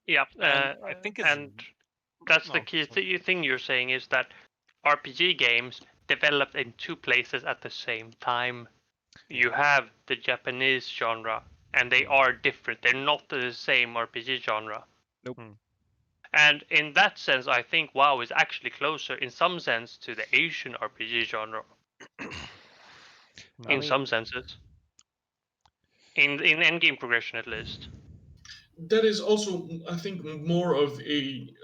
Yeah, And I think it's and that's the no. key thing you're saying is that RPG games developed in two places at the same time. You have the Japanese genre, and they are different. They're not the same RPG genre. Nope. And in that sense, I think WoW is actually closer, in some sense, to the Asian RPG genre. In some senses. In endgame progression, at least. That is also, I think, more of a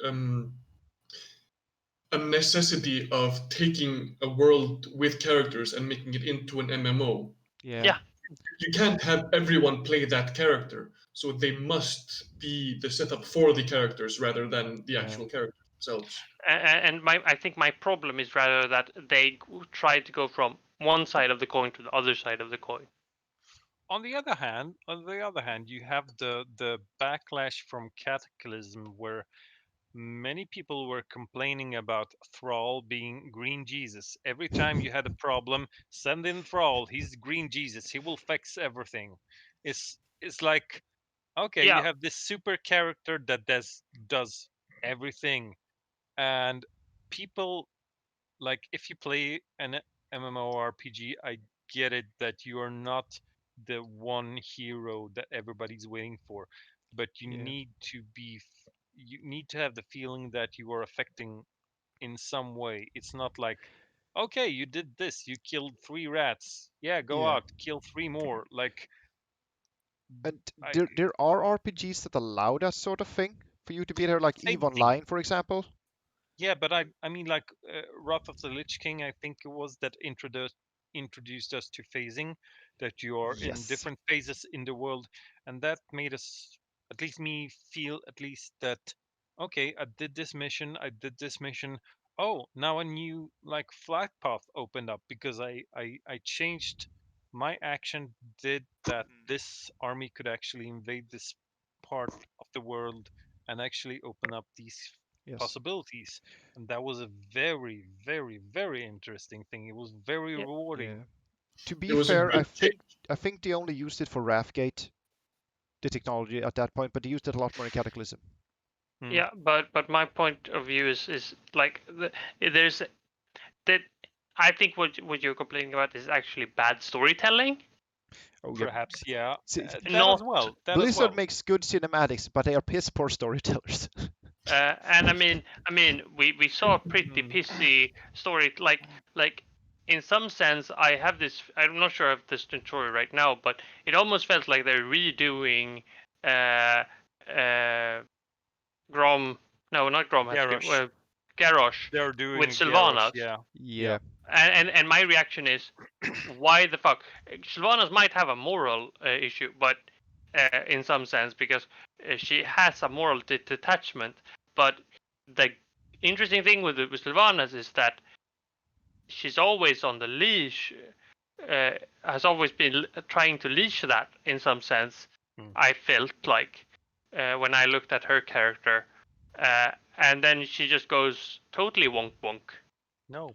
necessity of taking a world with characters and making it into an MMO. Yeah. You can't have everyone play that character, so they must be the setup for the characters rather than the actual characters themselves. And I think my problem is rather that they try to go from one side of the coin to the other side of the coin. On the other hand, you have the backlash from Cataclysm, where many people were complaining about Thrall being Green Jesus. Every time you had a problem, send in Thrall. He's Green Jesus. He will fix everything. It's like, okay, you have this super character that does everything, and people, like, if you play an MMORPG, I get it that you are not the one hero that everybody's waiting for, but you need to have the feeling that you are affecting in some way. It's not like, okay, you did this, you killed 3 rats. Yeah, go out, kill 3 more. Like, And there are RPGs that allow that sort of thing for you to be there, like EVE Online, for example. Yeah, but I mean, like Wrath of the Lich King, I think it was that introduced us to phasing, that you are in different phases in the world, and that made us, at least me, feel at least that, okay, I did this mission, oh, now a new like flight path opened up because I changed my action did that this army could actually invade this part of the world and actually open up these Yes. possibilities. And that was a very, very, very interesting thing. It was very rewarding. Yeah. To It be was a fair, good change. I think they only used it for Wrathgate, the technology at that point, but they used it a lot more in Cataclysm. Yeah, but my point of view is like there's that I think what you're complaining about is actually bad storytelling. Oh yeah. Perhaps, yeah. See, That Not as well. That as Blizzard well. makes good cinematics, but they are piss poor storytellers. and I mean we saw a pretty pissy story like in some sense I have this I'm not sure if this story right now, but it almost felt like they're redoing Grom no not Grom Garrosh. Garrosh They're doing with a Garrosh, Sylvanas. yeah. Yeah. And my reaction is, why the fuck? Sylvanas might have a moral issue, but in some sense because she has a moral detachment. But the interesting thing with Sylvanas is that she's always on the leash. Has always been trying to leash that in some sense. I felt like when I looked at her character, and then she just goes totally wonk wonk. No.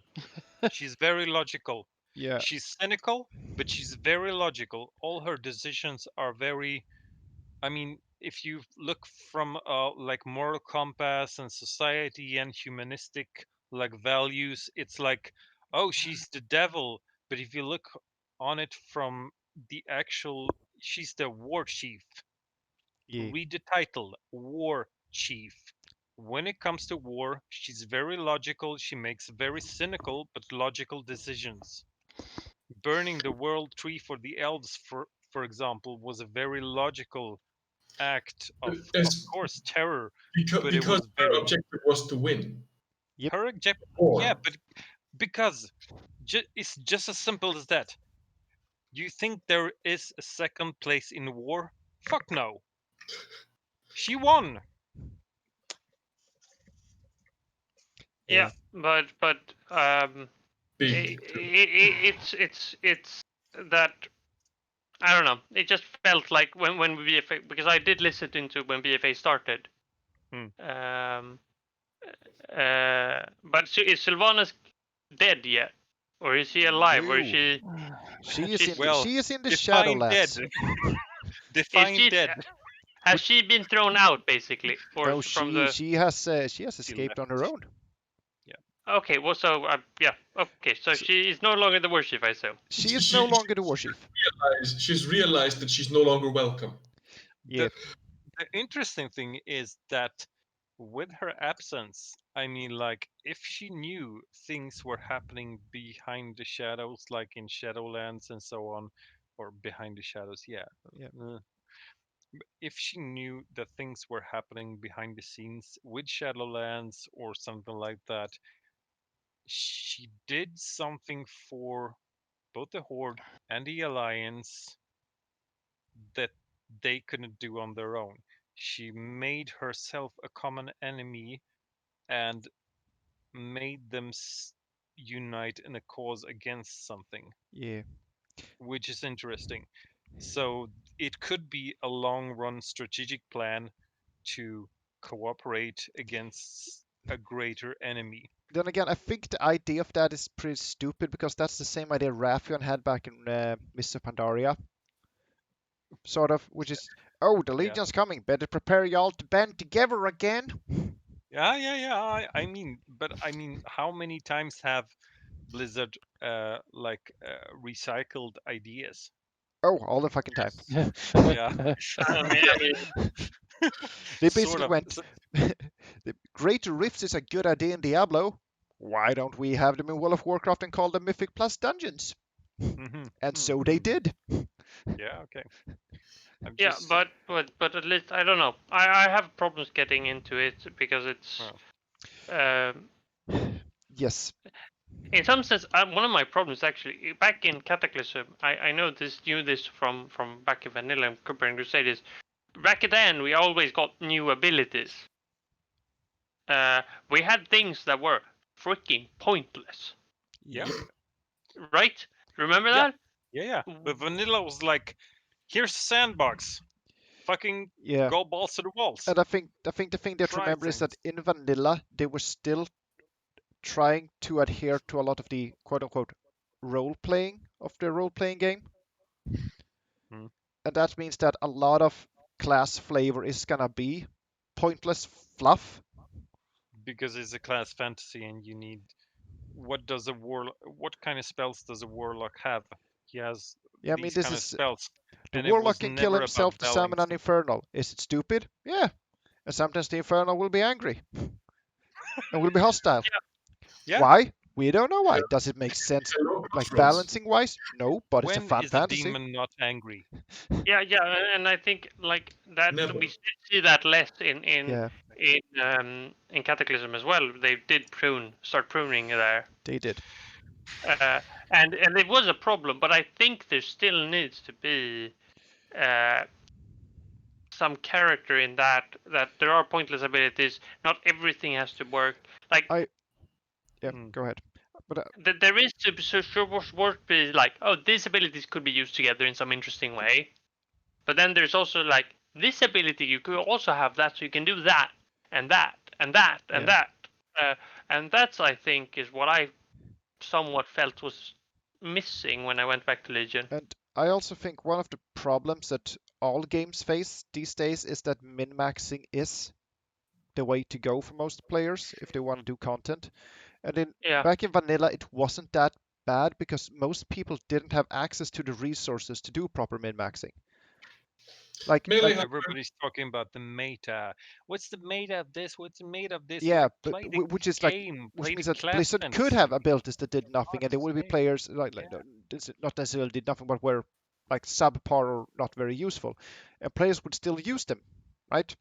She's very logical. Yeah. She's cynical, but she's very logical. All her decisions are very. I mean, if you look from like moral compass and society and humanistic like values, it's like, oh, she's the devil. But if you look on it from the actual, she's the war chief. Yeah. Read the title, War Chief. When it comes to war, she's very logical. She makes very cynical but logical decisions. Burning the world tree for the elves, for example, was a very logical act of As, course, terror, but it because was her very objective was to win. Yep. her object. Yeah, Or but because it's just as simple as that. You think there is a second place in war? Fuck no. She won. Yeah, but big. it's that I don't know. It just felt like when BFA because I did listen into when BFA started. Hmm. But is Sylvanas dead yet, or is she alive, or is No. she? She is She's, in the, Well, she is in the define dead. Shadowlands. is Define she? dead. Has she been thrown out basically, or No, from the? she has escaped left. on her own. Okay, well, so yeah, okay, so she is no longer the warship, I assume. She is no longer the warchief. She's realized that she's no longer welcome. Yeah. The interesting thing is that with her absence, I mean, like, if she knew things were happening behind the shadows, like in Shadowlands and so on, or behind the shadows, yeah. If she knew that things were happening behind the scenes with Shadowlands or something like that, she did something for both the Horde and the Alliance that they couldn't do on their own. She made herself a common enemy and made them unite in a cause against something, Yeah. which is interesting. So it could be a long run strategic plan to cooperate against a greater enemy. Then again, I think the idea of that is pretty stupid because that's the same idea Raffion had back in Mists of Pandaria. Sort of, which is, oh, the Yeah. Legion's coming. Better prepare y'all to band together again. Yeah. I mean, but I mean, how many times have Blizzard recycled ideas? Oh, all the fucking time. Yeah. I mean, They Sort basically of. went, the Greater Rifts is a good idea in Diablo. Why don't we have them in World of Warcraft and call them Mythic Plus Dungeons? And so they did. Yeah, okay. yeah, but at least I don't know. I have problems getting into it because it's. Yes. In some sense, one of my problems actually back in Cataclysm, I knew this from back in Vanilla and Cooper and Crusaders. Back then, we always got new abilities. We had things that were freaking pointless. Yeah. Right? Remember Yeah. that? Yeah. But vanilla was like, here's a sandbox. Fucking go balls to the walls. And I think the thing to remember is that in vanilla they were still trying to adhere to a lot of the quote unquote role playing of the role playing game. And that means that a lot of class flavor is gonna be pointless fluff. Because it's a class fantasy and you need what kind of spells does a warlock have? He has these kind of spells. The warlock can kill himself to summon an infernal. Is it stupid? Yeah. And sometimes the infernal will be angry. And will be hostile. Yeah. Why? We don't know why. Does it make sense, like balancing wise? No, but it's a fun fantasy. When is the demon not angry? Yeah, and I think like that we see that less in Cataclysm as well. They did start pruning there. They did. And it was a problem, but I think there still needs to be some character in that there are pointless abilities. Not everything has to work. Like go ahead. But there is to be like, oh, these abilities could be used together in some interesting way. But then there's also like this ability you could also have that, so you can do that and that and that and that. And that's, I think, is what I somewhat felt was missing when I went back to Legion. And I also think one of the problems that all games face these days is that min-maxing is the way to go for most players if they want to do content. And back in vanilla, it wasn't that bad because most people didn't have access to the resources to do proper min-maxing. Like everybody's talking about the meta. What's the meta of this? What's the meta of this? Yeah, but which is game, like, which means that Blizzard could have abilities that did nothing, and there would be players like not necessarily did nothing, but were like subpar or not very useful, and players would still use them, right?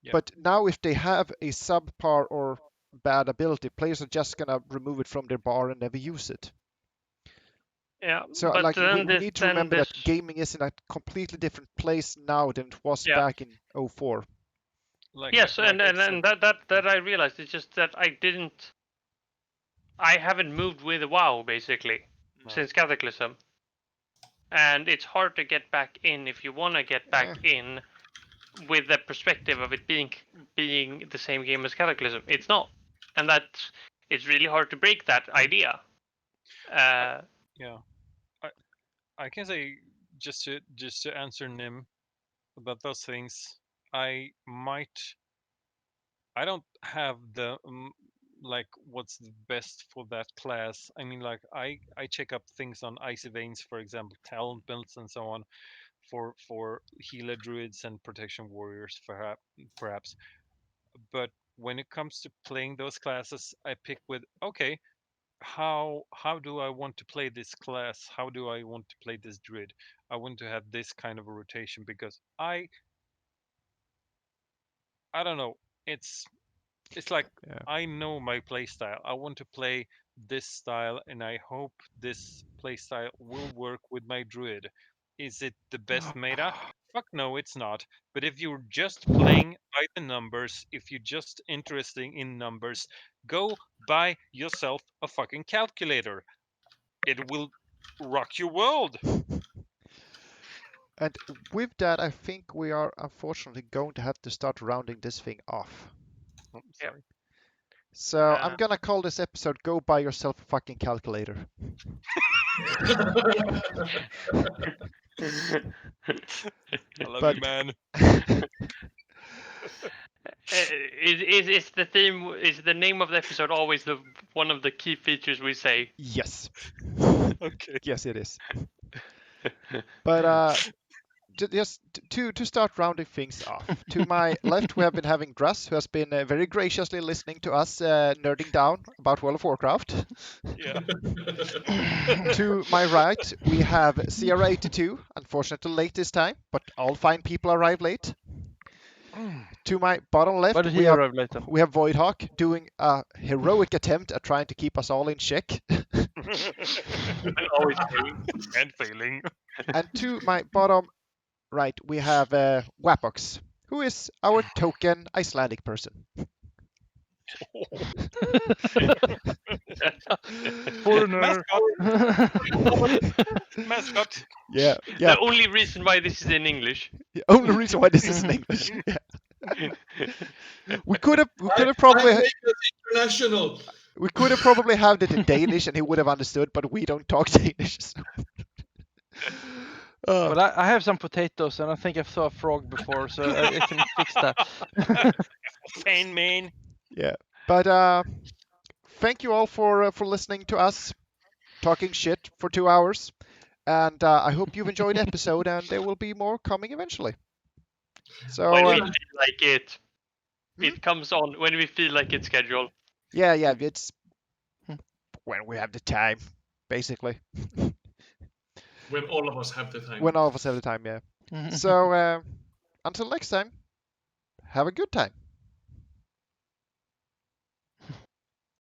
Yeah. But now if they have a subpar or bad ability, players are just gonna remove it from their bar and never use it. Yeah, so like we need to remember that gaming is in a completely different place now than it was back in 04. Yes, and that I realized. It's just that I haven't moved with WoW basically since Cataclysm, and it's hard to get back in if you want to get back in with the perspective of it being the same game as Cataclysm. It's not, and it's really hard to break that idea. I can say just to answer Nim about those things. I don't have the like what's the best for that class. I mean, like I check up things on Icy Veins, for example, talent builds and so on for healer druids and protection warriors perhaps. But when it comes to playing those classes, I pick with okay, how do I want to play this class? How do I want to play this druid? I want to have this kind of a rotation because I don't know. It's like I know my play style. I want to play this style, and I hope this play style will work with my druid. Is it the best meta? Fuck no, it's not. But if you're just playing by the numbers, if you're just interested in numbers, go buy yourself a fucking calculator. It will rock your world. And with that, I think we are unfortunately going to have to start rounding this thing off. Oh, sorry. So I'm gonna call this episode "Go Buy Yourself a Fucking Calculator." I love you, man. Is the theme? Is the name of the episode always one of the key features we say? Yes. Okay. Yes, it is. But just to start rounding things off, to my left we have been having Druss, who has been very graciously listening to us nerding down about World of Warcraft. Yeah. To my right we have CR82, unfortunately late this time, but all fine people arrive late. To my bottom left we have Voidhawk doing a heroic attempt at trying to keep us all in check. Always failing. And to my bottom right, we have Wapox, who is our token Icelandic person. Foreigner. Mascot. Yeah. The only reason why this is in English. The only reason why this is in English. Yeah. We could have probably I make it international. we could have probably had it in Danish and he would have understood, but we don't talk Danish. So. Well, I have some potatoes, and I think I saw a frog before, so I can fix that. Fan man. Yeah, but thank you all for listening to us talking shit for 2 hours, and I hope you've enjoyed the episode, and there will be more coming eventually. So when we feel like it, it comes on when we feel like it's scheduled. Yeah, it's when we have the time, basically. When all of us have the time. When all of us have the time, yeah. So until next time, have a good time.